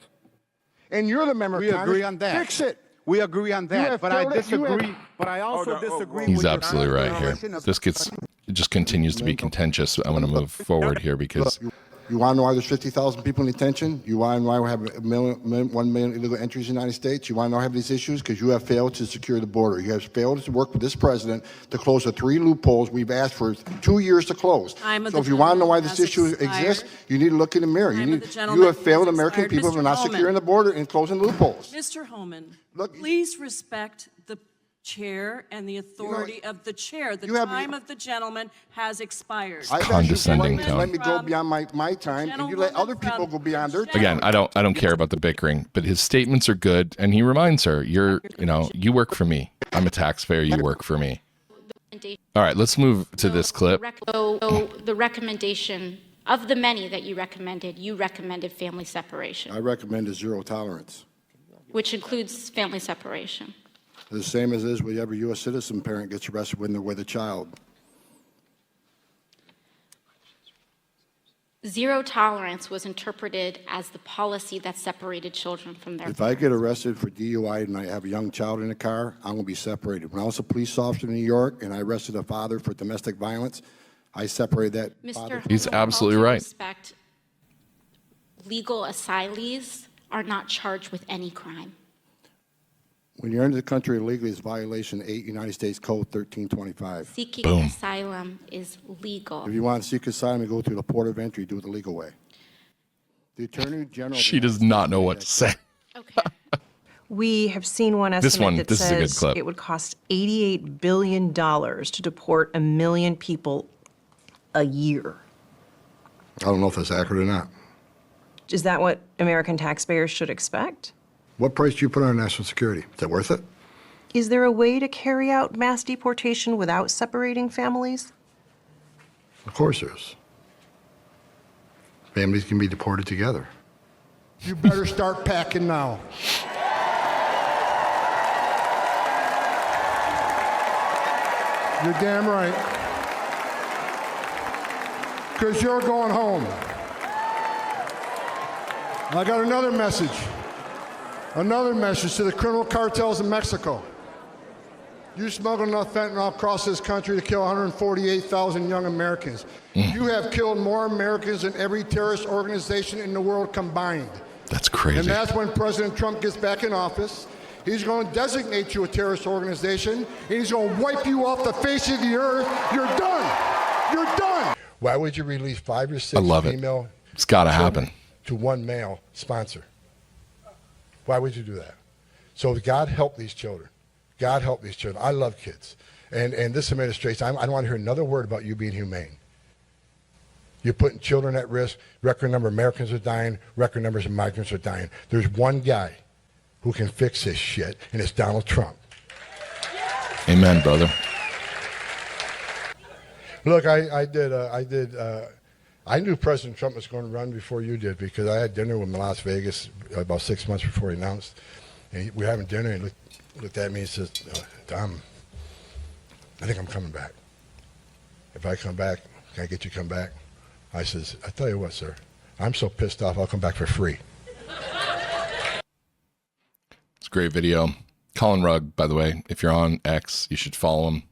And you're the member of We Congress. agree on that. Fix it. We agree on You that, have but I failed it. You have- disagree. But I also disagree He's with your absolutely right here. generation of- It just continues to be contentious. I want to move forward here because You want to know why there's 50,000 people in detention? You want to know why we have 1 million illegal entries in the United States? You want to know why we have these issues? Because you have failed to secure the border. You have failed to work with this president to close the 3 loopholes we've asked for 2 years to close. So if you want to know why this issue exists, you need to look in the mirror. You have failed American people for not securing the border and closing loopholes. Mr. Homan, Look- please respect the chair and the authority of the chair. The you have- time of the gentleman has expired. I've asked you Condescending to tone. let me go beyond my time, and you let other people go beyond their time. again, I don't care about the bickering, but his statements are good, and he reminds her, you work for me. I'm a taxpayer. You work for me. All right, let's move to this clip. So the recommendation of the many that you recommended family separation, I recommend a zero tolerance. which includes family separation. The same as is with every U.S. citizen parent gets arrested when they're with a child. Zero tolerance was interpreted as the policy that separated children from their If I get arrested for DUI and I have a young child in the car, I'm going to be separated. When I was a police officer in New York and I arrested a father for domestic violence, I separated that father. Mr. He's Homan, with absolutely all due right. Respect, legal asylees are not charged with any crime. When you enter the country illegally, it's violation 8 United States Code 1325. Seeking Boom. asylum is legal. If you want to seek asylum, you go through the port of entry, do it the legal way. The Attorney General. She does not know what to say. Okay. We have seen one This estimate one- that this is a good says clip. it would cost $88 billion to deport 1 million people a year. I don't know if that's accurate or not. Is that what American taxpayers should expect? What price do you put on national security? Is that worth it? Is there a way to carry out mass deportation without separating families? Of course there is. Families can be deported together. You better start packing now. You're damn right. Because you're going home. I got another message. Another message to the criminal cartels in Mexico. You smuggled enough fentanyl across this country to kill 148,000 young Americans. You have killed more Americans than every terrorist organization in the world combined. That's crazy. And that's when President Trump gets back in office. He's going to designate you a terrorist organization, and he's going to wipe you off the face of the earth. You're done. You're done. Why would you release 5 or 6 I love it. female It's got to children happen. to one male sponsor? Why would you do that? So God help these children. God help these children. I love kids. And this administration, I don't want to hear another word about you being humane. You're putting children at risk. Record number of Americans are dying. Record numbers of migrants are dying. There's one guy who can fix this shit, and it's Donald Trump. Amen, brother. Look, I knew President Trump was going to run before you did because I had dinner with him in Las Vegas about 6 months before he announced. And we were having dinner, and he looked at me and says, Dom, I think I'm coming back. If I come back, can I get you to come back? I says, I tell you what, sir, I'm so pissed off, I'll come back for free. It's a great video. Colin Rugg, by the way, if you're on X, you should follow him.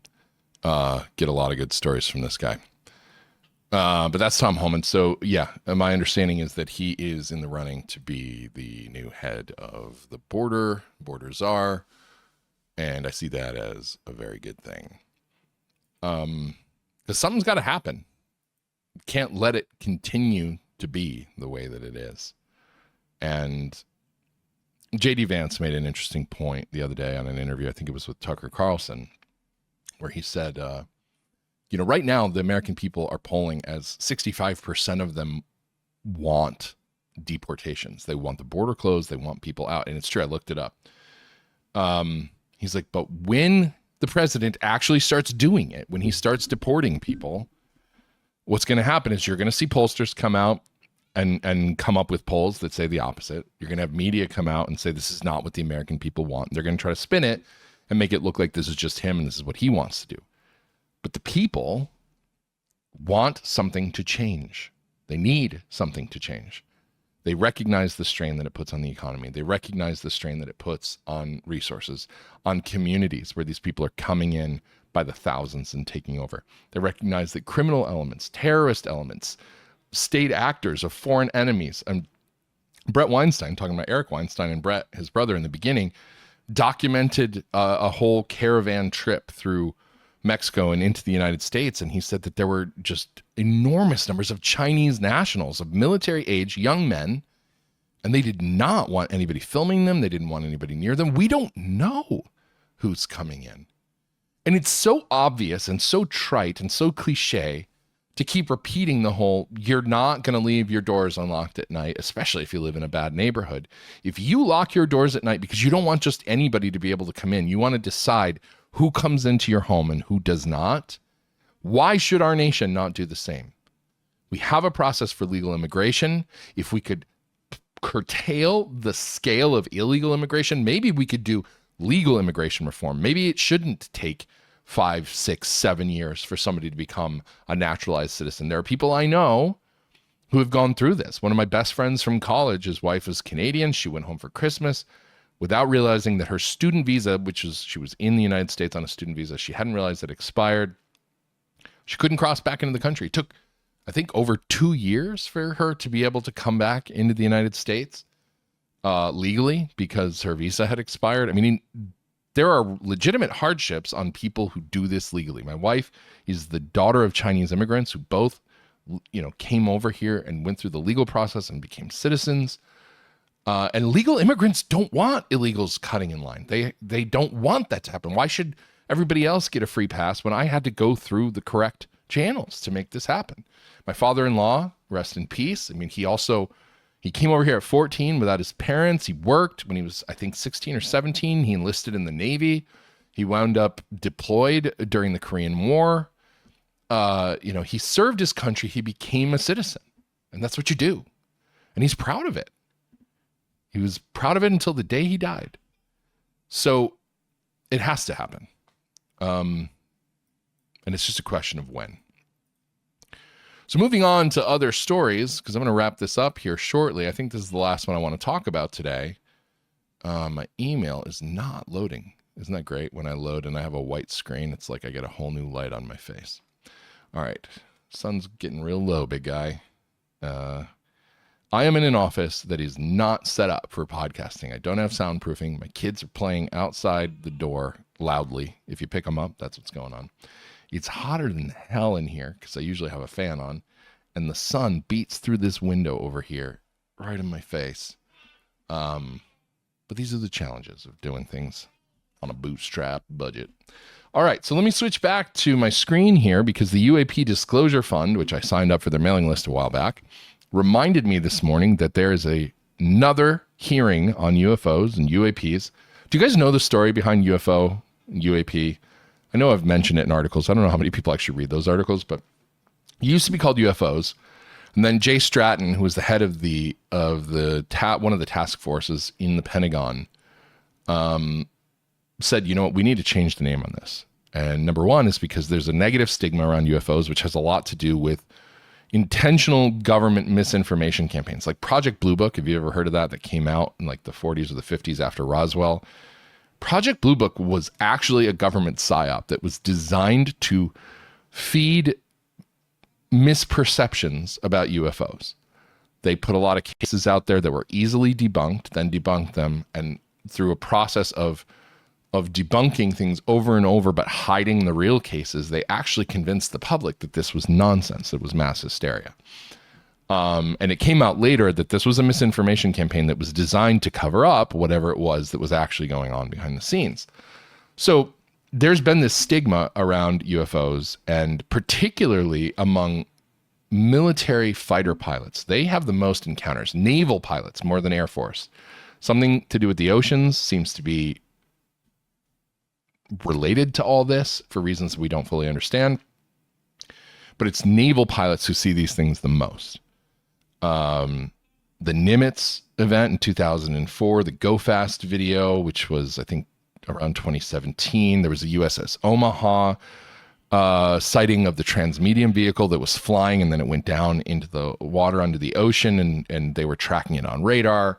Get a lot of good stories from this guy. But that's Tom Homan. So, yeah, my understanding is that he is in the running to be the new head of the border czar, and I see that as a very good thing. Because something's got to happen. Can't let it continue to be the way that it is. And J.D. Vance made an interesting point the other day on an interview, I think it was with Tucker Carlson, where he said, right now the American people are polling as 65% of them want deportations. They want the border closed. They want people out. And it's true. I looked it up. He's like, but when the president actually starts doing it, when he starts deporting people, what's going to happen is you're going to see pollsters come out and come up with polls that say the opposite. You're going to have media come out and say this is not what the American people want. They're going to try to spin it and make it look like this is just him and this is what he wants to do. people want something to change. They need something to change. They recognize the strain that it puts on the economy. They recognize the strain that it puts on resources, on communities where these people are coming in by the thousands and taking over. They recognize that criminal elements, terrorist elements, state actors of foreign enemies. And Brett Weinstein, talking about Eric Weinstein and Brett, his brother in the beginning, documented a whole caravan trip through Mexico and into the United States. And he said that there were just enormous numbers of Chinese nationals of military age, young men, and they did not want anybody filming them. They didn't want anybody near them. We don't know who's coming in. And it's so obvious and so trite and so cliche to keep repeating the whole, you're not going to leave your doors unlocked at night, especially if you live in a bad neighborhood. If you lock your doors at night because you don't want just anybody to be able to come in, you want to decide who comes into your home and who does not, why should our nation not do the same? We have a process for legal immigration. If we could curtail the scale of illegal immigration, maybe we could do legal immigration reform. Maybe it shouldn't take 5, 6, 7 years for somebody to become a naturalized citizen. There are people I know who have gone through this. One of my best friends from college, his wife is Canadian. She went home for Christmas without realizing that her student visa, she was in the United States on a student visa, she hadn't realized it expired. She couldn't cross back into the country. It took, I think, over 2 years for her to be able to come back into the United States legally because her visa had expired. I mean, there are legitimate hardships on people who do this legally. My wife is the daughter of Chinese immigrants who both, came over here and went through the legal process and became citizens. And legal immigrants don't want illegals cutting in line. They don't want that to happen. Why should everybody else get a free pass when I had to go through the correct channels to make this happen? My father-in-law, rest in peace. I mean, he came over here at 14 without his parents. He worked when he was, I think, 16 or 17. He enlisted in the Navy. He wound up deployed during the Korean War. He served his country. He became a citizen. And that's what you do. And he's proud of it. He was proud of it until the day he died. So it has to happen. And it's just a question of when. So moving on to other stories, because I'm going to wrap this up here shortly. I think this is the last one I want to talk about today. My email is not loading. Isn't that great? When I load and I have a white screen, it's like I get a whole new light on my face. All right. Sun's getting real low, big guy. I am in an office that is not set up for podcasting. I don't have soundproofing. My kids are playing outside the door loudly. If you pick them up, that's what's going on. It's hotter than hell in here because I usually have a fan on, and the sun beats through this window over here right in my face. But these are the challenges of doing things on a bootstrap budget. All right, so let me switch back to my screen here because the UAP Disclosure Fund, which I signed up for their mailing list a while back, reminded me this morning that there is another hearing on UFOs and UAPs. Do you guys know the story behind UFO and UAP? I know I've mentioned it in articles. I don't know how many people actually read those articles, but it used to be called UFOs. And then Jay Stratton, who was the head of one of the task forces in the Pentagon, said, you know what, we need to change the name on this. And number one is because there's a negative stigma around UFOs, which has a lot to do with intentional government misinformation campaigns like Project Blue Book. Have you ever heard of that? That came out in like the 40s or the 50s after Roswell. Project Blue Book was actually a government psyop that was designed to feed misperceptions about UFOs. They put a lot of cases out there that were easily debunked, then debunked them, and through a process of debunking things over and over but hiding the real cases, they actually convinced the public that this was nonsense, it was mass hysteria. And it came out later that this was a misinformation campaign that was designed to cover up whatever it was that was actually going on behind the scenes. So there's been this stigma around UFOs, and particularly among military fighter pilots. They have the most encounters. Naval pilots more than Air Force. Something to do with the oceans seems to be related to all this for reasons we don't fully understand. But it's naval pilots who see these things the most. The Nimitz event in 2004, the Go Fast video, which was, I think, around 2017. There was a USS Omaha. sighting of the transmedium vehicle that was flying, and then it went down into the water under the ocean, and they were tracking it on radar.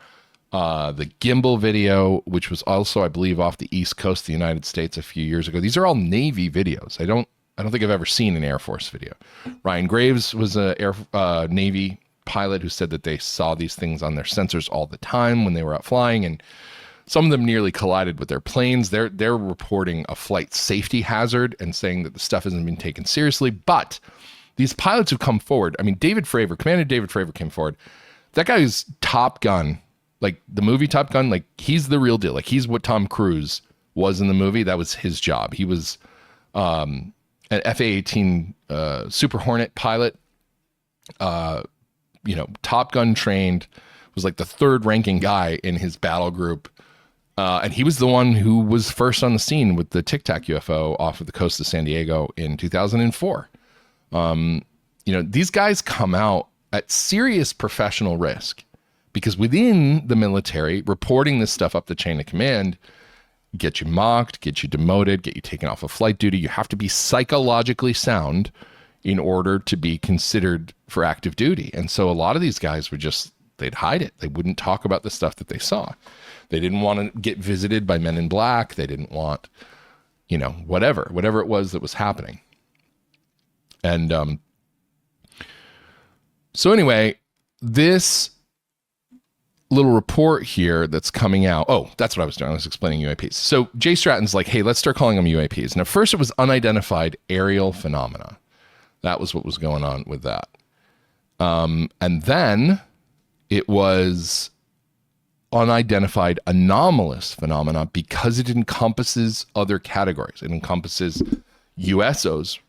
The gimbal video, which was also, I believe, off the East Coast of the United States a few years ago. These are all Navy videos. I don't think I've ever seen an Air Force video. Ryan Graves was a Navy pilot who said that they saw these things on their sensors all the time when they were out flying, and some of them nearly collided with their planes. They're reporting a flight safety hazard and saying that the stuff hasn't been taken seriously. But these pilots who come forward, I mean, Commander David Fravor came forward. That guy is Top Gun, like the movie Top Gun. Like, he's the real deal. Like, he's what Tom Cruise was in the movie. That was his job. He was an FA-18 Super Hornet pilot. Top Gun trained, was like the third ranking guy in his battle group. And he was the one who was first on the scene with the Tic Tac UFO off of the coast of San Diego in 2004. These guys come out at serious professional risk, because within the military, reporting this stuff up the chain of command get you mocked, get you demoted, get you taken off of flight duty. You have to be psychologically sound in order to be considered for active duty. And so a lot of these guys they'd hide it. They wouldn't talk about the stuff that they saw. They didn't want to get visited by men in black. They didn't want, whatever it was that was happening. And so anyway, this little report here that's coming out. Oh, that's what I was doing. I was explaining UAPs. So Jay Stratton's like, hey, let's start calling them UAPs. Now, first it was unidentified aerial phenomena. That was what was going on with that. And then it was unidentified anomalous phenomena, because it encompasses other categories. It encompasses USOs,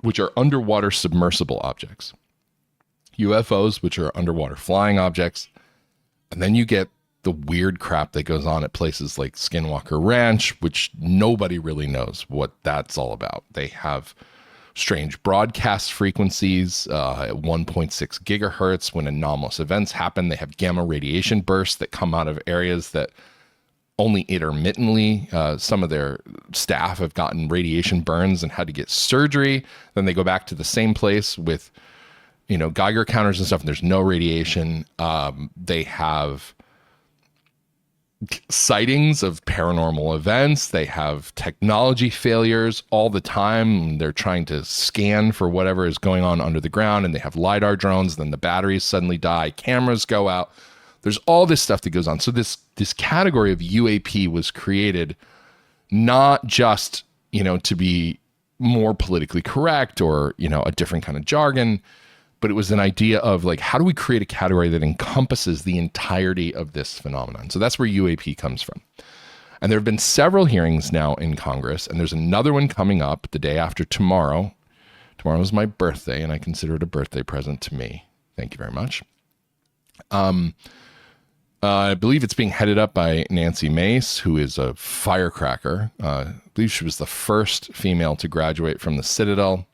which are underwater submersible objects, UFOs, which are underwater flying objects, and then you get the weird crap that goes on at places like Skinwalker Ranch, which nobody really knows what that's all about. They have strange broadcast frequencies at 1.6 gigahertz. When anomalous events happen, they have gamma radiation bursts that come out of areas that only intermittently. Some of their staff have gotten radiation burns and had to get surgery. Then they go back to the same place with, Geiger counters and stuff, and there's no radiation. They have sightings of paranormal events. They have technology failures all the time. They're trying to scan for whatever is going on under the ground, and they have LiDAR drones. Then the batteries suddenly die. Cameras go out. There's all this stuff that goes on. So this category of UAP was created not just, to be more politically correct or, a different kind of jargon, but it was an idea of like, how do we create a category that encompasses the entirety of this phenomenon? So that's where UAP comes from. And there have been several hearings now in Congress, and there's another one coming up the day after tomorrow. Tomorrow is my birthday, and I consider it a birthday present to me. Thank you very much. I believe it's being headed up by Nancy Mace, who is a firecracker. I believe she was the first female to graduate from the Citadel.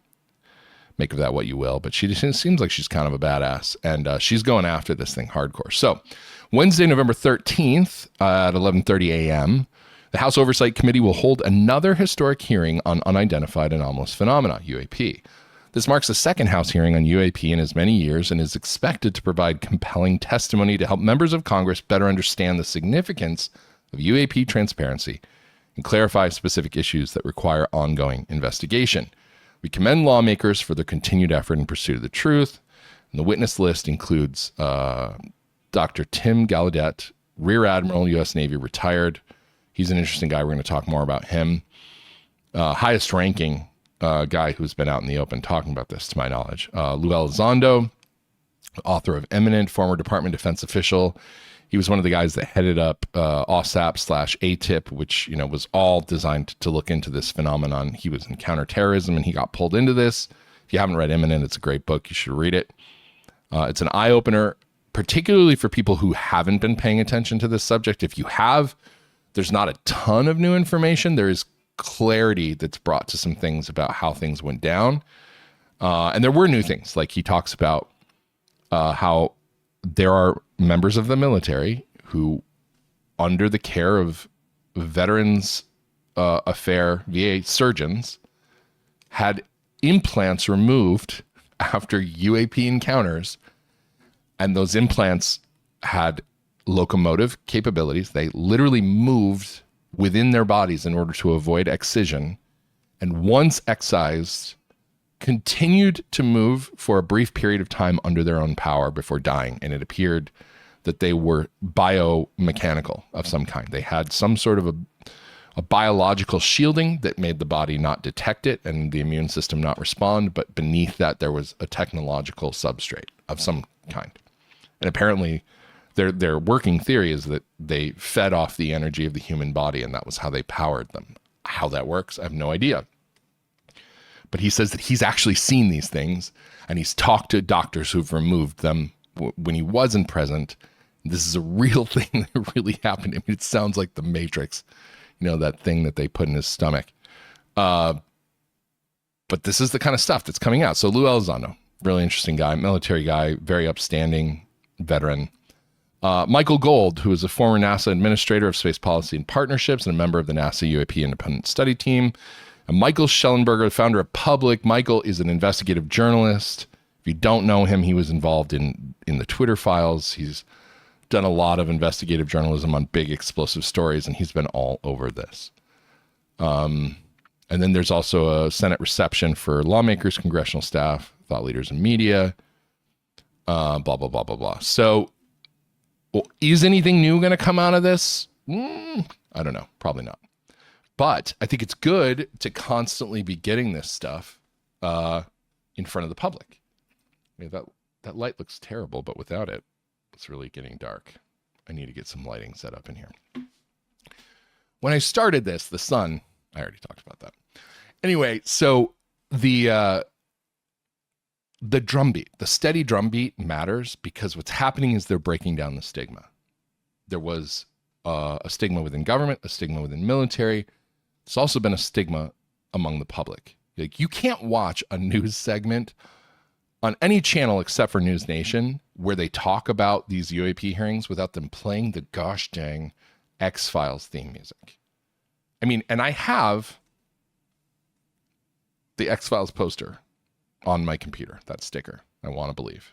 Make of that what you will, but she seems like she's kind of a badass, and she's going after this thing hardcore. So Wednesday, November 13th at 11:30 a.m., the House Oversight Committee will hold another historic hearing on unidentified anomalous phenomena, UAP. This marks the second House hearing on UAP in as many years and is expected to provide compelling testimony to help members of Congress better understand the significance of UAP transparency and clarify specific issues that require ongoing investigation. We commend lawmakers for their continued effort in pursuit of the truth. And the witness list includes Dr. Tim Gallaudet, Rear Admiral, U.S. Navy, retired. He's an interesting guy. We're going to talk more about him. Highest ranking guy who's been out in the open talking about this, to my knowledge. Lou Elizondo, author of Eminent, former Department of Defense official. He was one of the guys that headed up OSAP/ATIP, which was all designed to look into this phenomenon. He was in counterterrorism, and he got pulled into this. If you haven't read Eminent, it's a great book. You should read it. It's an eye-opener, particularly for people who haven't been paying attention to this subject. If you have, there's not a ton of new information. There is clarity that's brought to some things about how things went down. And there were new things. Like, he talks about how there are members of the military who, under the care of Veterans Affair VA surgeons, had implants removed after UAP encounters, and those implants had locomotive capabilities. They literally moved within their bodies in order to avoid excision, and once excised, continued to move for a brief period of time under their own power before dying. And it appeared that they were biomechanical of some kind. They had some sort of a biological shielding that made the body not detect it and the immune system not respond, but beneath that there was a technological substrate of some kind. And apparently their working theory is that they fed off the energy of the human body, and that was how they powered them. How that works, I have no idea. But he says that he's actually seen these things, and he's talked to doctors who've removed them when he wasn't present. This is a real thing that really happened. I mean, it sounds like the Matrix, that thing that they put in his stomach. But this is the kind of stuff that's coming out. So Lou Elizondo, really interesting guy, military guy, very upstanding veteran. Michael Gold, who is a former NASA administrator of space policy and partnerships and a member of the NASA UAP independent study team. And Michael Schellenberger, the founder of Public. Michael is an investigative journalist. If you don't know him, he was involved in the Twitter files. He's done a lot of investigative journalism on big explosive stories, and he's been all over this. And then there's also a Senate reception for lawmakers, congressional staff, thought leaders, and media. Blah, blah, blah, blah, blah. So is anything new going to come out of this? I don't know. Probably not. But I think it's good to constantly be getting this stuff in front of the public. I mean, that light looks terrible, but without it, it's really getting dark. I need to get some lighting set up in here. When I started this, the sun, I already talked about that. Anyway, so the drumbeat, the steady drumbeat matters because what's happening is they're breaking down the stigma. There was a stigma within government, a stigma within military. There's also been a stigma among the public. Like, you can't watch a news segment on any channel except for News Nation where they talk about these UAP hearings without them playing the gosh dang X-Files theme music. I mean, and I have the X-Files poster on my computer, that sticker, I want to believe.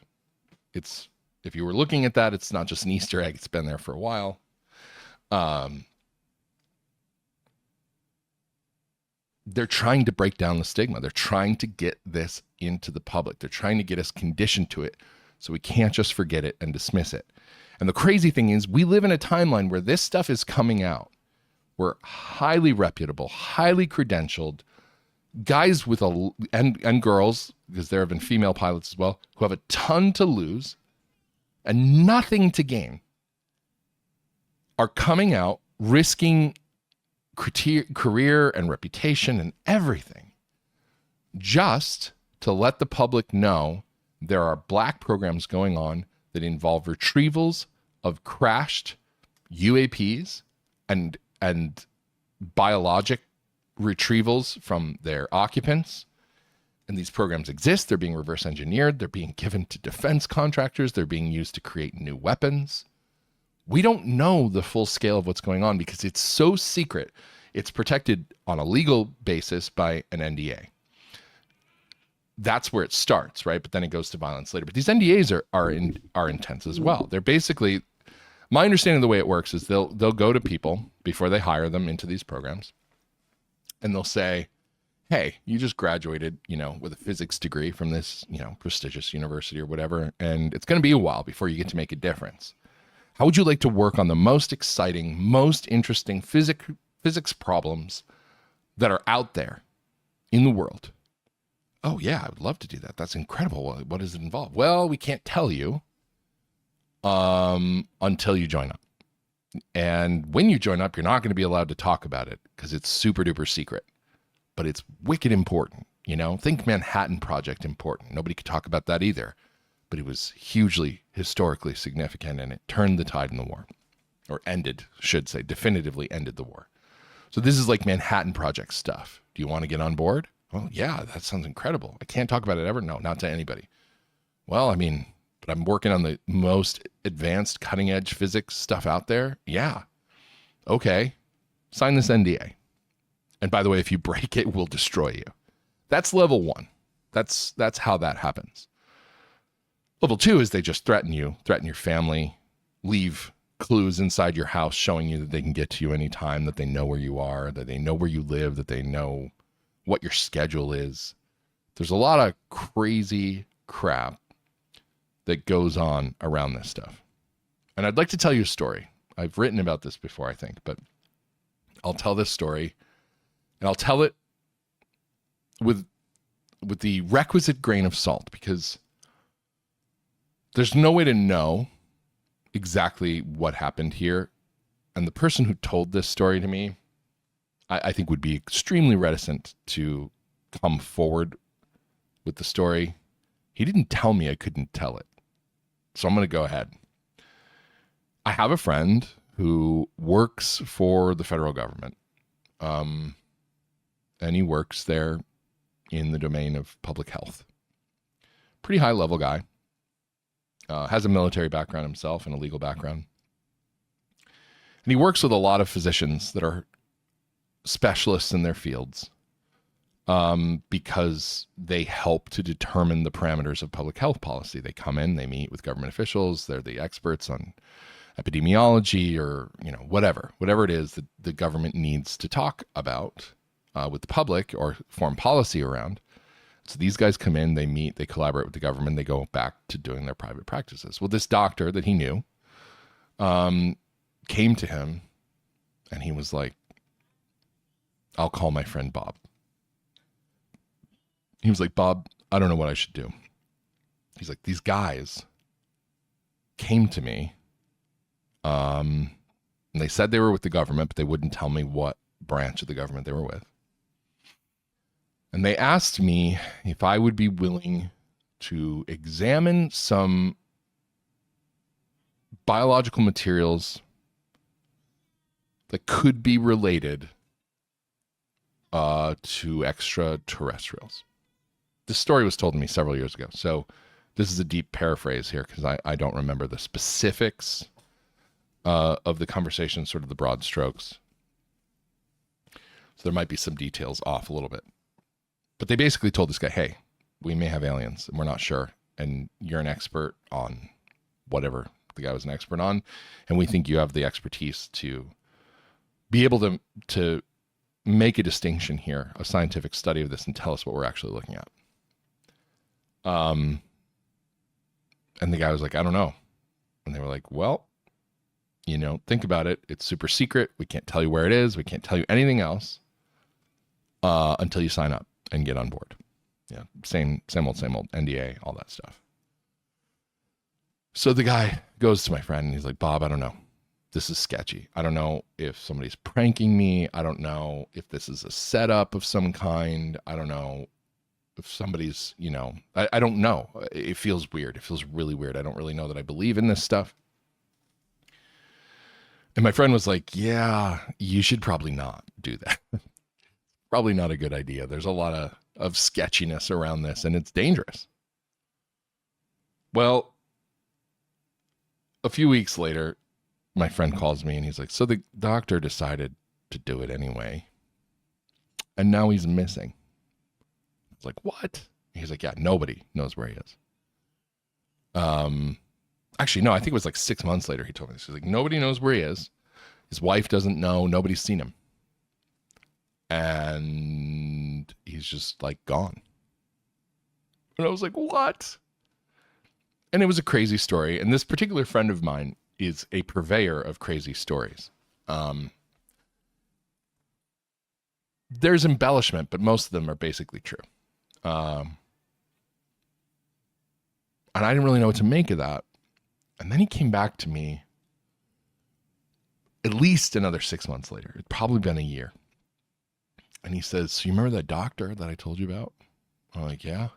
It's, if you were looking at that, it's not just an Easter egg, it's been there for a while. They're trying to break down the stigma. They're trying to get this into the public. They're trying to get us conditioned to it so we can't just forget it and dismiss it. And the crazy thing is, we live in a timeline where this stuff is coming out. We're highly reputable, highly credentialed guys with and girls, because there have been female pilots as well, who have a ton to lose and nothing to gain, are coming out risking career and reputation and everything just to let the public know there are black programs going on that involve retrievals of crashed UAPs and biologic retrievals from their occupants. And these programs exist. They're being reverse engineered. They're being given to defense contractors. They're being used to create new weapons. We don't know the full scale of what's going on because it's so secret. It's protected on a legal basis by an NDA. That's where it starts, right? But then it goes to violence later. But these NDAs are intense as well. They're basically, my understanding of the way it works is they'll go to people before they hire them into these programs, and they'll say, hey, you just graduated, with a physics degree from this, prestigious university or whatever, and it's going to be a while before you get to make a difference. How would you like to work on the most exciting, most interesting physics problems that are out there in the world? Oh, yeah, I would love to do that. That's incredible. What does it involve? Well, we can't tell you until you join up. And when you join up, you're not going to be allowed to talk about it because it's super duper secret. But it's wicked important. Think Manhattan Project important. Nobody could talk about that either. But it was hugely historically significant, and it turned the tide in the war, or definitively ended the war. So this is like Manhattan Project stuff. Do you want to get on board? Well, yeah, that sounds incredible. I can't talk about it ever. No, not to anybody. Well, but I'm working on the most advanced cutting edge physics stuff out there. Yeah. Okay. Sign this NDA. And by the way, if you break it, we'll destroy you. That's level one. That's how that happens. Level two is they just threaten you, threaten your family, leave clues inside your house showing you that they can get to you anytime, that they know where you are, that they know where you live, that they know what your schedule is. There's a lot of crazy crap that goes on around this stuff. And I'd like to tell you a story. I've written about this before, I think, but I'll tell this story, and I'll tell it with the requisite grain of salt, because there's no way to know exactly what happened here. And the person who told this story to me, I think would be extremely reticent to come forward with the story. He didn't tell me I couldn't tell it. So I'm going to go ahead. I have a friend who works for the federal government. And he works there in the domain of public health. Pretty high level guy. Has a military background himself and a legal background. And he works with a lot of physicians that are specialists in their fields, because they help to determine the parameters of public health policy. They come in, they meet with government officials, they're the experts on epidemiology or, whatever it is that the government needs to talk about with the public or form policy around. So these guys come in, they meet, they collaborate with the government, they go back to doing their private practices. Well, this doctor that he knew came to him and he was like, I'll call my friend Bob. He was like, Bob, I don't know what I should do. He's like, these guys came to me and they said they were with the government, but they wouldn't tell me what branch of the government they were with. And they asked me if I would be willing to examine some biological materials that could be related to extraterrestrials. This story was told to me several years ago, so this is a deep paraphrase here because I don't remember the specifics of the conversation, sort of the broad strokes. So there might be some details off a little bit. But they basically told this guy, hey, we may have aliens and we're not sure. And you're an expert on whatever the guy was an expert on. And we think you have the expertise to be able to make a distinction here, a scientific study of this, and tell us what we're actually looking at. And the guy was like, I don't know. And they were like, well, think about it. It's super secret. We can't tell you where it is. We can't tell you anything else until you sign up and get on board. Yeah, same old NDA, all that stuff. So the guy goes to my friend and he's like, Bob, I don't know. This is sketchy. I don't know if somebody's pranking me. I don't know if this is a setup of some kind. I don't know if somebody's, I don't know. It feels weird. It feels really weird. I don't really know that I believe in this stuff. And my friend was like, yeah, you should probably not do that. Probably not a good idea. There's a lot of sketchiness around this, and it's dangerous. Well, a few weeks later, my friend calls me, and he's like, so the doctor decided to do it anyway, and now he's missing. I was like, what? He's like, yeah, nobody knows where he is. Actually, no, I think it was like 6 months later he told me this. He's like, nobody knows where he is. His wife doesn't know. Nobody's seen him. And he's just like gone. And I was like, what? And it was a crazy story. And this particular friend of mine is a purveyor of crazy stories. There's embellishment, but most of them are basically true. And I didn't really know what to make of that. And then he came back to me at least another 6 months later. It'd probably been a year. And he says, so you remember that doctor that I told you about? I'm like, yeah.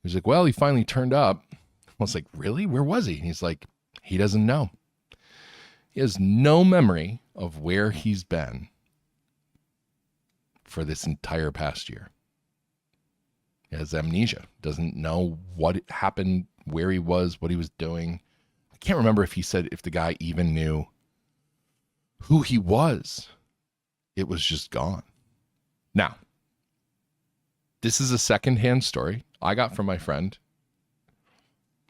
He's like, well, he finally turned up. I was like, really? Where was he? And he's like, he doesn't know. He has no memory of where he's been for this entire past year. He has amnesia, doesn't know what happened, where he was, what he was doing. I can't remember if he said if the guy even knew who he was. It was just gone. Now, This is a secondhand story I got from my friend.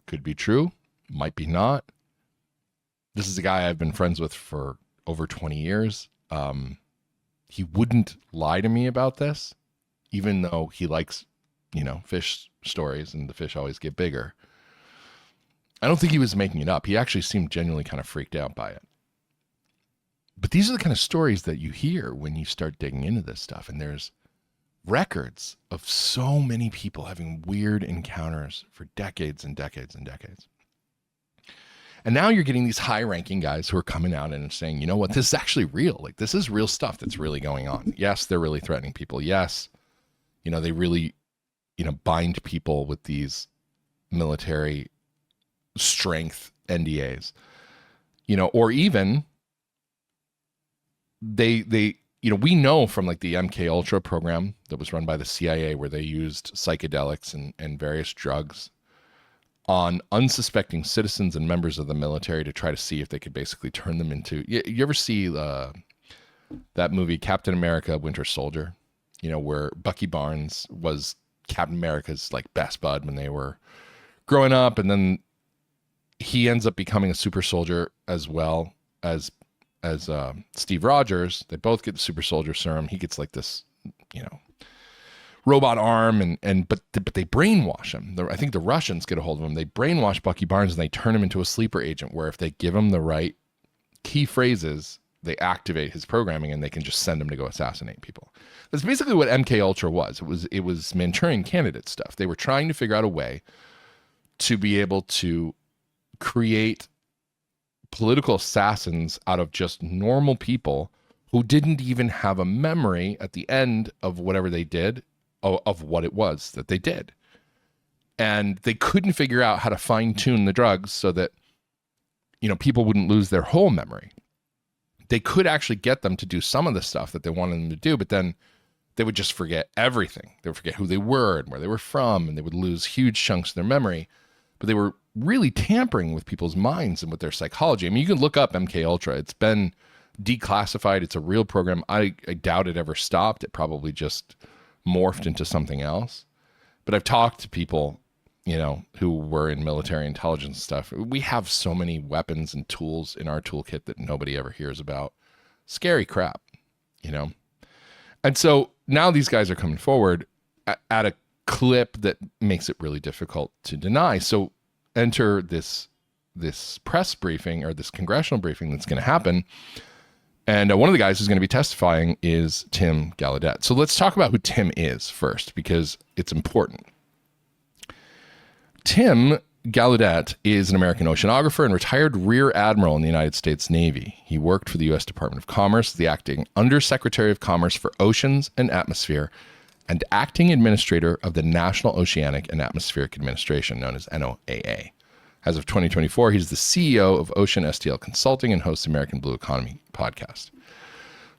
Could be true, might be not. This is a guy I've been friends with for over 20 years. He wouldn't lie to me about this, even though he likes, fish stories and the fish always get bigger. I don't think he was making it up. He actually seemed genuinely kind of freaked out by it. But these are the kind of stories that you hear when you start digging into this stuff. And there's records of so many people having weird encounters for decades and decades and decades. And now you're getting these high-ranking guys who are coming out and saying, you know what, this is actually real. Like, this is real stuff that's really going on. Yes, they're really threatening people. Yes, they really, bind people with these military strength NDAs, or even they we know from like the MK Ultra program that was run by the CIA, where they used psychedelics and various drugs on unsuspecting citizens and members of the military to try to see if they could basically turn them into, you ever see that movie Captain America Winter Soldier, where Bucky Barnes was Captain America's like best bud when they were growing up, and then he ends up becoming a super soldier as well as Steve Rogers. They both get the super soldier serum. He gets like this, robot arm, but they brainwash him. I think the Russians get a hold of him. They brainwash Bucky Barnes and they turn him into a sleeper agent, where if they give him the right key phrases, they activate his programming and they can just send him to go assassinate people. That's basically what MK Ultra was. It was Manchurian Candidate stuff. They were trying to figure out a way to be able to create political assassins out of just normal people who didn't even have a memory at the end of whatever they did, of what it was that they did. And they couldn't figure out how to fine-tune the drugs so that, people wouldn't lose their whole memory. They could actually get them to do some of the stuff that they wanted them to do, but then they would just forget everything. They would forget who they were and where they were from, and they would lose huge chunks of their memory. But they were really tampering with people's minds and with their psychology. I mean, you can look up MK Ultra. It's been declassified. It's a real program. I doubt it ever stopped. It probably just morphed into something else. But I've talked to people, who were in military intelligence stuff. We have so many weapons and tools in our toolkit that nobody ever hears about. Scary crap, And so now these guys are coming forward at a clip that makes it really difficult to deny. So enter this press briefing, or this congressional briefing that's going to happen. And one of the guys who's going to be testifying is Tim Gallaudet. So let's talk about who Tim is first, because it's important. Tim Gallaudet is an American oceanographer and retired Rear Admiral in the United States Navy. He worked for the U.S. Department of Commerce, the acting Undersecretary of Commerce for Oceans and Atmosphere, and acting administrator of the National Oceanic and Atmospheric Administration, known as NOAA. As of 2024, he's the CEO of Ocean STL Consulting and hosts the American Blue Economy podcast.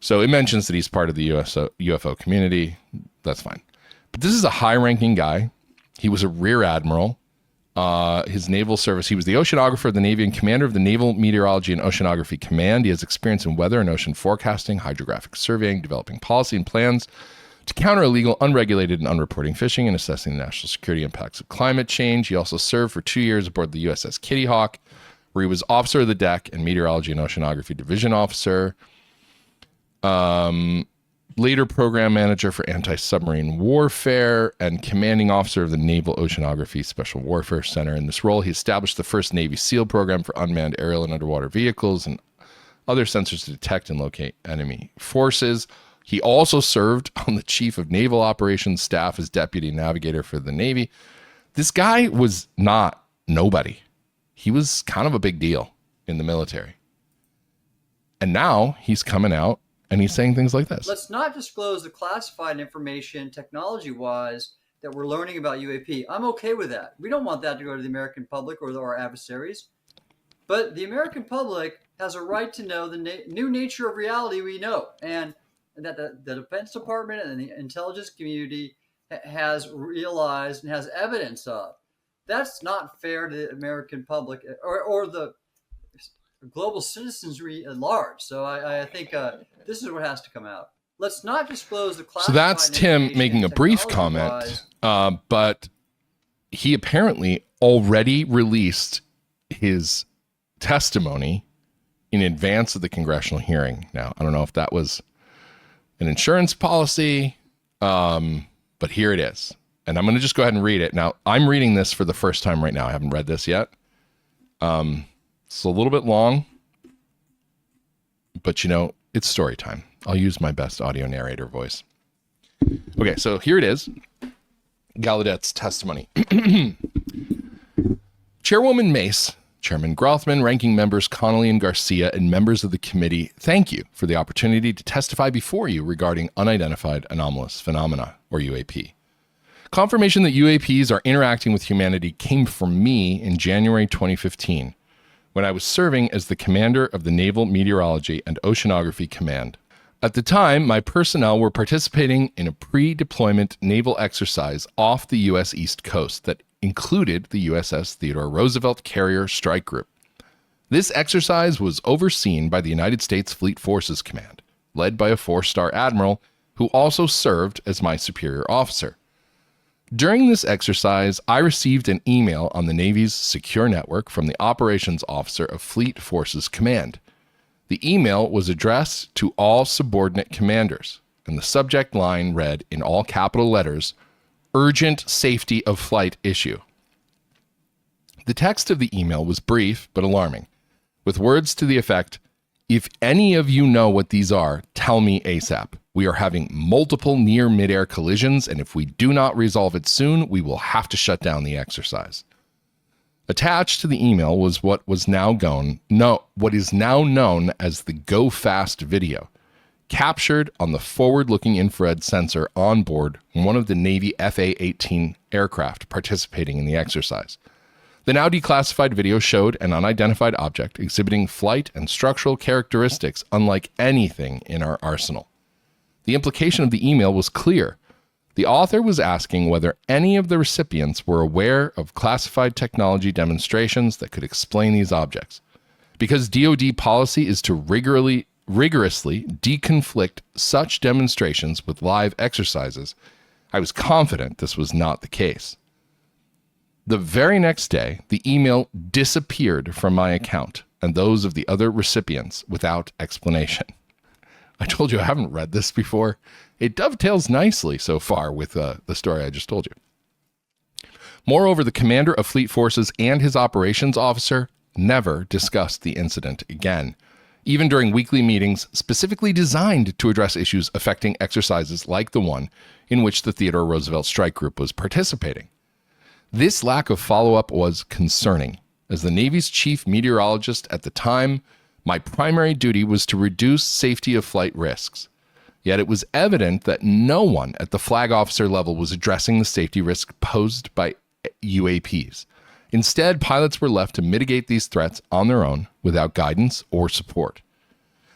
So it mentions that he's part of the UFO community. That's fine. But this is a high-ranking guy. He was a Rear Admiral. His naval service, he was the oceanographer of the Navy and commander of the Naval Meteorology and Oceanography Command. He has experience in weather and ocean forecasting, hydrographic surveying, developing policy and plans to counter illegal, unregulated, and unreporting fishing, and assessing the national security impacts of climate change. He also served for 2 years aboard the USS Kitty Hawk, where he was officer of the deck and meteorology and oceanography division officer. Later program manager for anti-submarine warfare and commanding officer of the Naval Oceanography Special Warfare Center. In this role, he established the first Navy SEAL program for unmanned aerial and underwater vehicles and other sensors to detect and locate enemy forces. He also served on the Chief of Naval Operations staff as Deputy Navigator for the Navy. This guy was not nobody. He was kind of a big deal in the military. And now he's coming out and he's saying things like this. Let's not disclose the classified information technology-wise that we're learning about UAP. I'm okay with that. We don't want that to go to the American public or our adversaries. But the American public has a right to know the new nature of reality we know. And that the Defense Department and the intelligence community has realized and has evidence of. That's not fair to the American public or the global citizenry at large. So I think this is what has to come out. let's not disclose the So classified that's Tim information making a brief comment, but he apparently already released his testimony in advance of the congressional hearing. Now, I don't know if that was an insurance policy, but here it is. And I'm going to just go ahead and read it. Now, I'm reading this for the first time right now. I haven't read this yet. It's a little bit long, but it's story time. I'll use my best audio narrator voice. Okay, so here it is. Gallaudet's testimony. Chairwoman Mace, Chairman Grothman, ranking members Connolly and Garcia, and members of the committee, thank you for the opportunity to testify before you regarding unidentified anomalous phenomena, or UAP. Confirmation that UAPs are interacting with humanity came from me in January 2015, when I was serving as the commander of the Naval Meteorology and Oceanography Command. At the time, my personnel were participating in a pre-deployment naval exercise off the U.S. East Coast that included the USS Theodore Roosevelt Carrier Strike Group. This exercise was overseen by the United States Fleet Forces Command, led by a 4-star admiral who also served as my superior officer. During this exercise, I received an email on the Navy's secure network from the operations officer of Fleet Forces Command. The email was addressed to all subordinate commanders, and the subject line read in all capital letters, "Urgent safety of flight issue." The text of the email was brief but alarming, with words to the effect, "If any of you know what these are, tell me ASAP. We are having multiple near midair collisions, and if we do not resolve it soon, we will have to shut down the exercise." Attached to the email was what is now known as the Go Fast video, captured on the forward-looking infrared sensor on board one of the Navy FA-18 aircraft participating in the exercise. The now declassified video showed an unidentified object exhibiting flight and structural characteristics unlike anything in our arsenal. The implication of the email was clear. The author was asking whether any of the recipients were aware of classified technology demonstrations that could explain these objects. Because DoD policy is to rigorously deconflict such demonstrations with live exercises, I was confident this was not the case. The very next day, the email disappeared from my account and those of the other recipients without explanation. I told you I haven't read this before. It dovetails nicely so far with the story I just told you. Moreover, the commander of Fleet Forces and his operations officer never discussed the incident again, even during weekly meetings specifically designed to address issues affecting exercises like the one in which the Theodore Roosevelt Strike Group was participating. This lack of follow-up was concerning. As the Navy's chief meteorologist at the time, my primary duty was to reduce safety of flight risks. Yet it was evident that no one at the flag officer level was addressing the safety risk posed by UAPs. Instead, pilots were left to mitigate these threats on their own without guidance or support.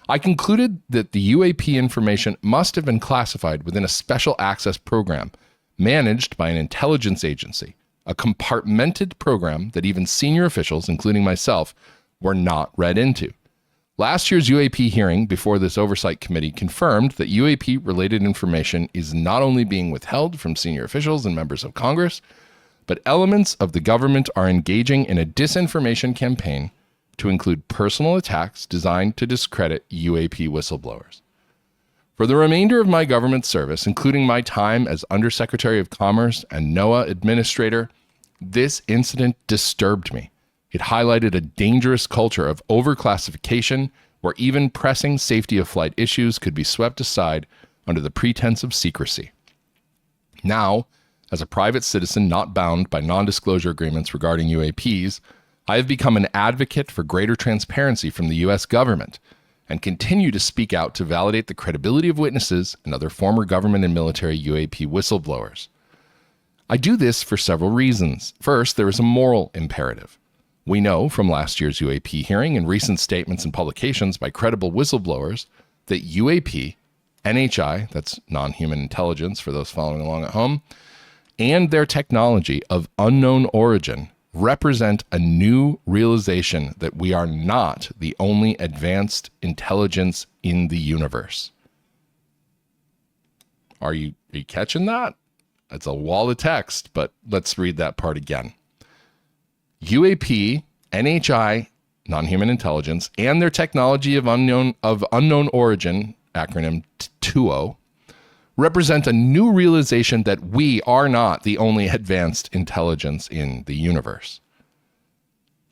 I concluded that the UAP information must have been classified within a special access program managed by an intelligence agency, a compartmented program that even senior officials, including myself, were not read into. Last year's UAP hearing before this oversight committee confirmed that UAP-related information is not only being withheld from senior officials and members of Congress, but elements of the government are engaging in a disinformation campaign to include personal attacks designed to discredit UAP whistleblowers. For the remainder of my government service, including my time as Undersecretary of Commerce and NOAA Administrator, this incident disturbed me. It highlighted a dangerous culture of overclassification where even pressing safety of flight issues could be swept aside under the pretense of secrecy. Now, as a private citizen not bound by non-disclosure agreements regarding UAPs, I have become an advocate for greater transparency from the U.S. government and continue to speak out to validate the credibility of witnesses and other former government and military UAP whistleblowers. I do this for several reasons. First, there is a moral imperative. We know from last year's UAP hearing and recent statements and publications by credible whistleblowers that UAP, NHI, that's non-human intelligence for those following along at home, and their technology of unknown origin represent a new realization that we are not the only advanced intelligence in the universe. Are you catching that? It's a wall of text, but let's read that part again. UAP, NHI, non-human intelligence, and their technology of unknown origin, acronym TUO, represent a new realization that we are not the only advanced intelligence in the universe.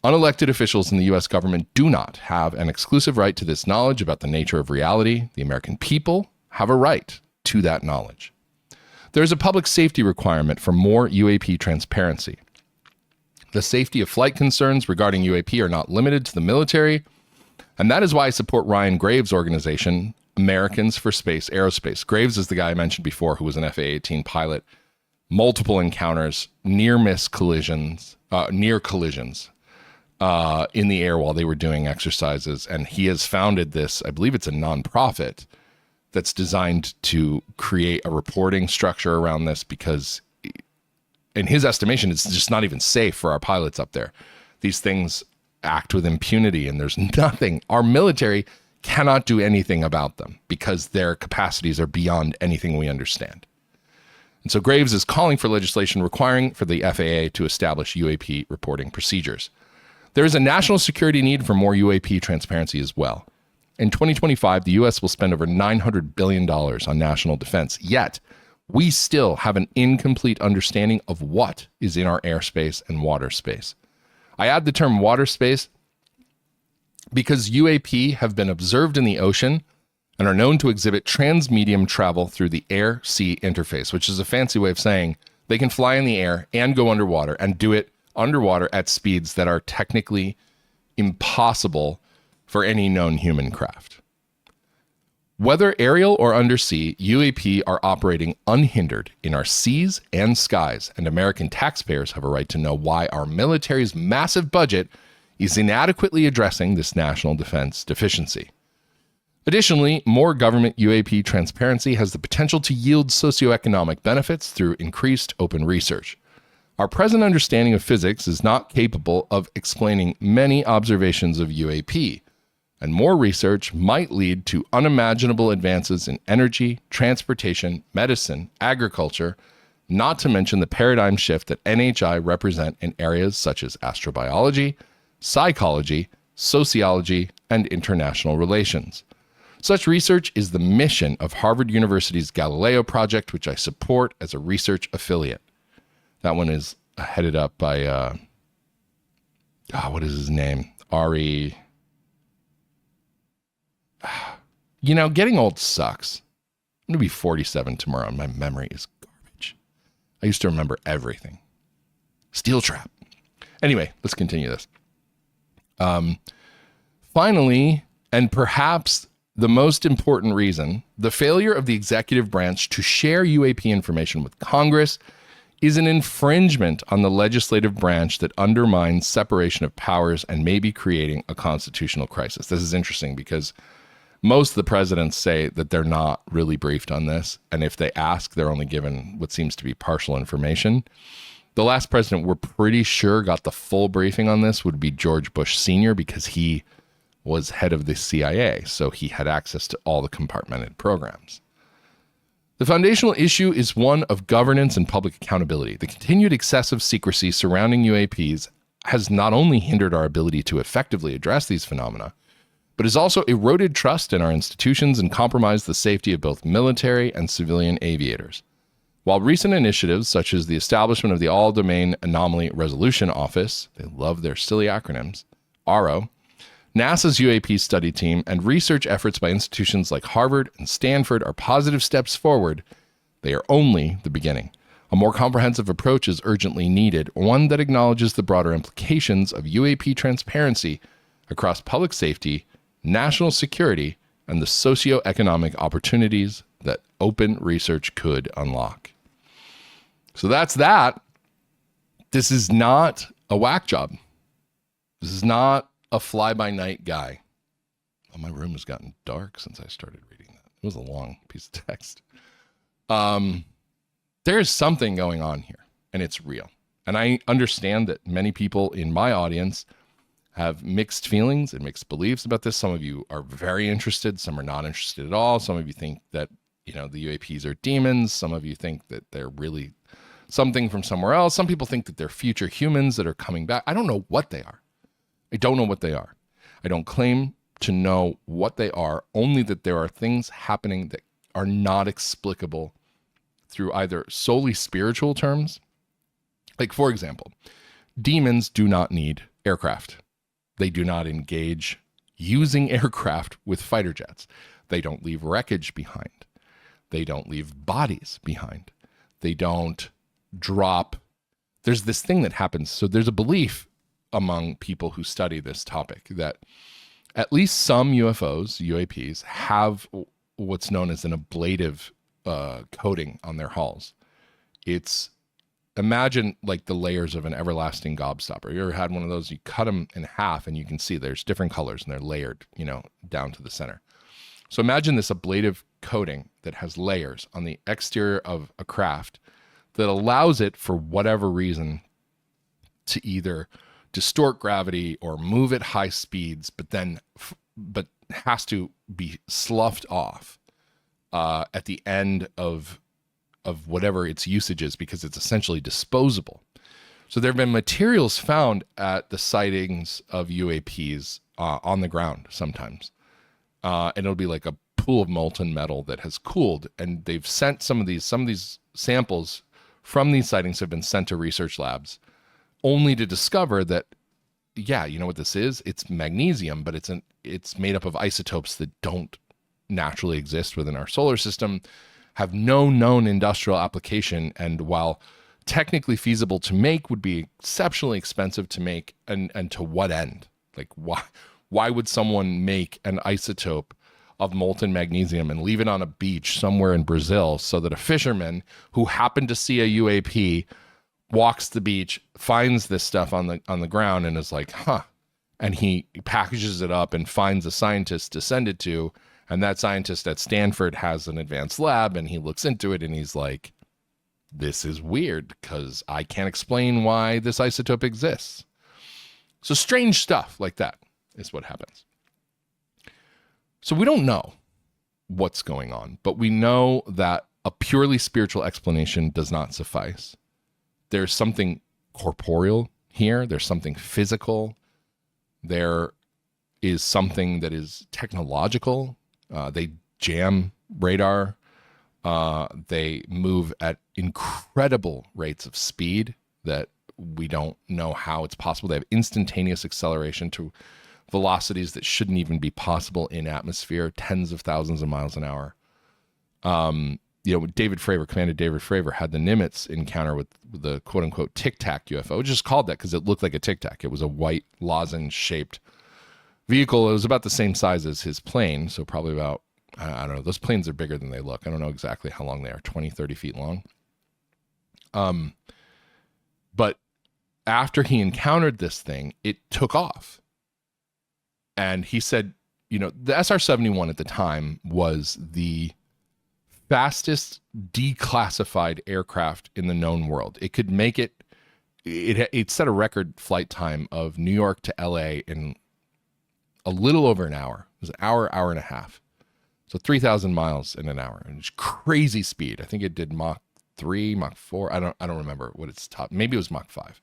Unelected officials in the U.S. government do not have an exclusive right to this knowledge about the nature of reality. The American people have a right to that knowledge. There is a public safety requirement for more UAP transparency. The safety of flight concerns regarding UAP are not limited to the military, and that is why I support Ryan Graves' organization, Americans for Space Aerospace. Graves is the guy I mentioned before who was an FA-18 pilot, multiple encounters, near collisions in the air while they were doing exercises. And he has founded this, I believe it's a nonprofit, that's designed to create a reporting structure around this because, in his estimation, it's just not even safe for our pilots up there. These things act with impunity and there's nothing. Our military cannot do anything about them because their capacities are beyond anything we understand. And so Graves is calling for legislation requiring for the FAA to establish UAP reporting procedures. There is a national security need for more UAP transparency as well. In 2025, the U.S. will spend over $900 billion on national defense, yet we still have an incomplete understanding of what is in our airspace and water space. I add the term water space because UAP have been observed in the ocean and are known to exhibit transmedium travel through the air-sea interface, which is a fancy way of saying they can fly in the air and go underwater and do it underwater at speeds that are technically impossible for any known human craft. Whether aerial or undersea, UAP are operating unhindered in our seas and skies, and American taxpayers have a right to know why our military's massive budget is inadequately addressing this national defense deficiency. Additionally, more government UAP transparency has the potential to yield socioeconomic benefits through increased open research. Our present understanding of physics is not capable of explaining many observations of UAP, and more research might lead to unimaginable advances in energy, transportation, medicine, agriculture, not to mention the paradigm shift that NHI represent in areas such as astrobiology, psychology, sociology, and international relations. Such research is the mission of Harvard University's Galileo Project, which I support as a research affiliate. That one is headed up by, what is his name? Ari. You know, getting old sucks. I'm going to be 47 tomorrow, and my memory is garbage. I used to remember everything. Steel trap. Anyway, let's continue this. Finally, and perhaps the most important reason, the failure of the executive branch to share UAP information with Congress is an infringement on the legislative branch that undermines separation of powers and may be creating a constitutional crisis. This is interesting because most of the presidents say that they're not really briefed on this, and if they ask, they're only given what seems to be partial information. The last president we're pretty sure got the full briefing on this would be George Bush Sr. because he was head of the CIA, so he had access to all the compartmented programs. The foundational issue is one of governance and public accountability. The continued excessive secrecy surrounding UAPs has not only hindered our ability to effectively address these phenomena, but has also eroded trust in our institutions and compromised the safety of both military and civilian aviators. While recent initiatives, such as the establishment of the All-Domain Anomaly Resolution Office, they love their silly acronyms, ARO, NASA's UAP study team, and research efforts by institutions like Harvard and Stanford are positive steps forward, they are only the beginning. A more comprehensive approach is urgently needed, one that acknowledges the broader implications of UAP transparency across public safety, national security, and the socioeconomic opportunities that open research could unlock. So that's that. This is not a whack job. This is not a fly-by-night guy. Oh, my room has gotten dark since I started reading that. It was a long piece of text. There's something going on here, and it's real. And I understand that many people in my audience have mixed feelings and mixed beliefs about this. Some of you are very interested. Some are not interested at all. Some of you think that the UAPs are demons. Some of you think that they're really something from somewhere else. Some people think that they're future humans that are coming back. I don't know what they are. I don't know what they are. I don't claim to know what they are, only that there are things happening that are not explicable through either solely spiritual terms. Like, for example, demons do not need aircraft. They do not engage using aircraft with fighter jets. They don't leave wreckage behind. They don't leave bodies behind. They don't drop. There's this thing that happens. So there's a belief among people who study this topic that at least some UFOs, UAPs, have what's known as an ablative coating on their hulls. It's, imagine like the layers of an everlasting gobstopper. You ever had one of those? You cut them in half and you can see there's different colors and they're layered, down to the center. So imagine this ablative coating that has layers on the exterior of a craft that allows it, for whatever reason, to either distort gravity or move at high speeds, but has to be sloughed off at the end of whatever its usage is, because it's essentially disposable. So there have been materials found at the sightings of UAPs on the ground sometimes. And it'll be like a pool of molten metal that has cooled, and they've sent some of these samples from these sightings have been sent to research labs, only to discover that, yeah, you know what this is? It's magnesium, but it's made up of isotopes that don't naturally exist within our solar system, have no known industrial application, and while technically feasible to make, would be exceptionally expensive to make, and to what end? Like, why would someone make an isotope of molten magnesium and leave it on a beach somewhere in Brazil so that a fisherman who happened to see a UAP walks the beach, finds this stuff on the ground, and is like, huh, and he packages it up and finds a scientist to send it to, and that scientist at Stanford has an advanced lab, and he looks into it and he's like, this is weird because I can't explain why this isotope exists. So strange stuff like that is what happens. So we don't know what's going on, but we know that a purely spiritual explanation does not suffice. There's something corporeal here. There's something physical. There is something that is technological. They jam radar. They move at incredible rates of speed that we don't know how it's possible. They have instantaneous acceleration to velocities that shouldn't even be possible in atmosphere, tens of thousands of miles an hour. Commander David Fravor had the Nimitz encounter with the quote unquote Tic Tac UFO, which is called that because it looked like a Tic Tac. It was a white lozenge shaped vehicle. It was about the same size as his plane. So probably about, I don't know, those planes are bigger than they look. I don't know exactly how long they are, 20, 30 feet long. But after he encountered this thing, it took off. And he said, the SR-71 at the time was the fastest declassified aircraft in the known world. It could make it set a record flight time of New York to LA in a little over an hour. It was an hour and a half. So 3,000 miles in an hour. And it's crazy speed. I think it did Mach 3, Mach 4. I don't remember what its top. Maybe it was Mach 5.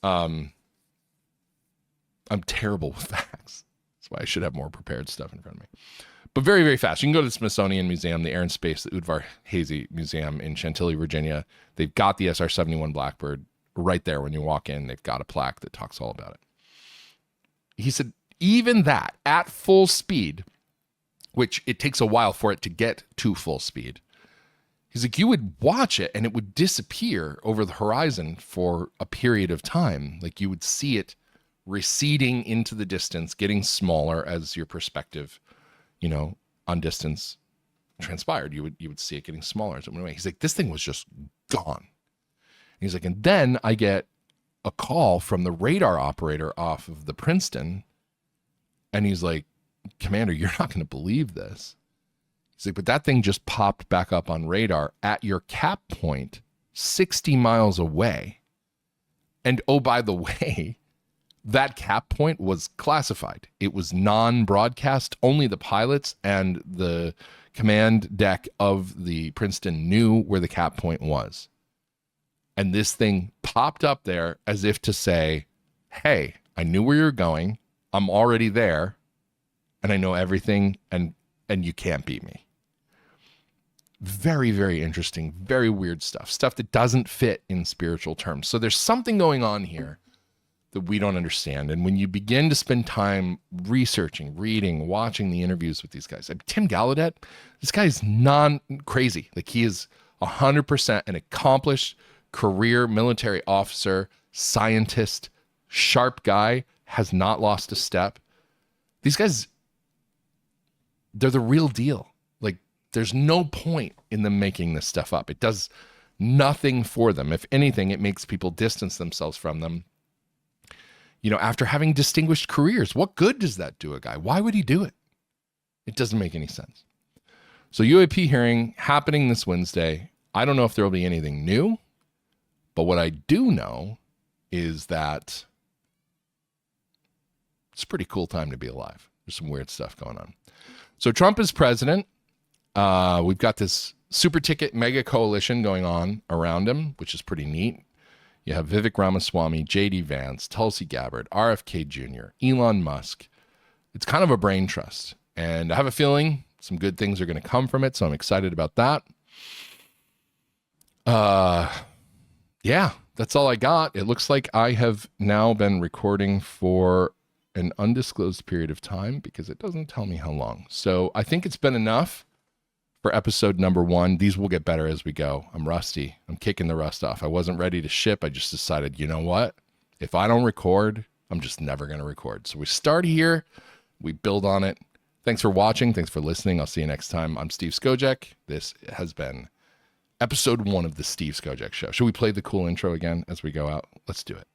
I'm terrible with facts. That's why I should have more prepared stuff in front of me. But very, very fast. You can go to the Smithsonian Museum, the Air and Space, the Udvar Hazy Museum in Chantilly, Virginia. They've got the SR-71 Blackbird right there. When you walk in, they've got a plaque that talks all about it. He said, even that, at full speed, which it takes a while for it to get to full speed, he's like, you would watch it and it would disappear over the horizon for a period of time. Like you would see it receding into the distance, getting smaller as your perspective, on distance transpired. You would see it getting smaller as it went away. He's like, this thing was just gone. And he's like, and then I get a call from the radar operator off of the Princeton, and he's like, Commander, you're not going to believe this. He's like, but that thing just popped back up on radar at your cap point 60 miles away. And oh, by the way, that cap point was classified. It was non-broadcast. Only the pilots and the command deck of the Princeton knew where the cap point was. And this thing popped up there as if to say, hey, I knew where you're going. I'm already there. And I know everything, and you can't beat me. Very, very interesting, very weird stuff that doesn't fit in spiritual terms. So there's something going on here that we don't understand. And when you begin to spend time researching, reading, watching the interviews with these guys, Tim Gallaudet, this guy is non-crazy. Like, he is 100% an accomplished career military officer, scientist, sharp guy, has not lost a step. These guys, they're the real deal. Like, there's no point in them making this stuff up. It does nothing for them. If anything, it makes people distance themselves from them. You know, after having distinguished careers, what good does that do a guy? Why would he do it? It doesn't make any sense. So UAP hearing happening this Wednesday. I don't know if there will be anything new, but what I do know is that it's a pretty cool time to be alive. There's some weird stuff going on. So Trump is president. We've got this super ticket mega coalition going on around him, which is pretty neat. You have Vivek Ramaswamy, J.D. Vance, Tulsi Gabbard, RFK Jr., Elon Musk. It's kind of a brain trust. And I have a feeling some good things are going to come from it, so I'm excited about that. Yeah, that's all I got. It looks like I have now been recording for an undisclosed period of time because it doesn't tell me how long. So I think it's been enough for episode number 1. These will get better as we go. I'm rusty. I'm kicking the rust off. I wasn't ready to ship. I just decided, you know what? If I don't record, I'm just never going to record. So we start here. We build on it. Thanks for watching. Thanks for listening. I'll see you next time. I'm Steve Skojec. This has been episode 1 of the Steve Skojec Show. Should we play the cool intro again as we go out? Let's do it.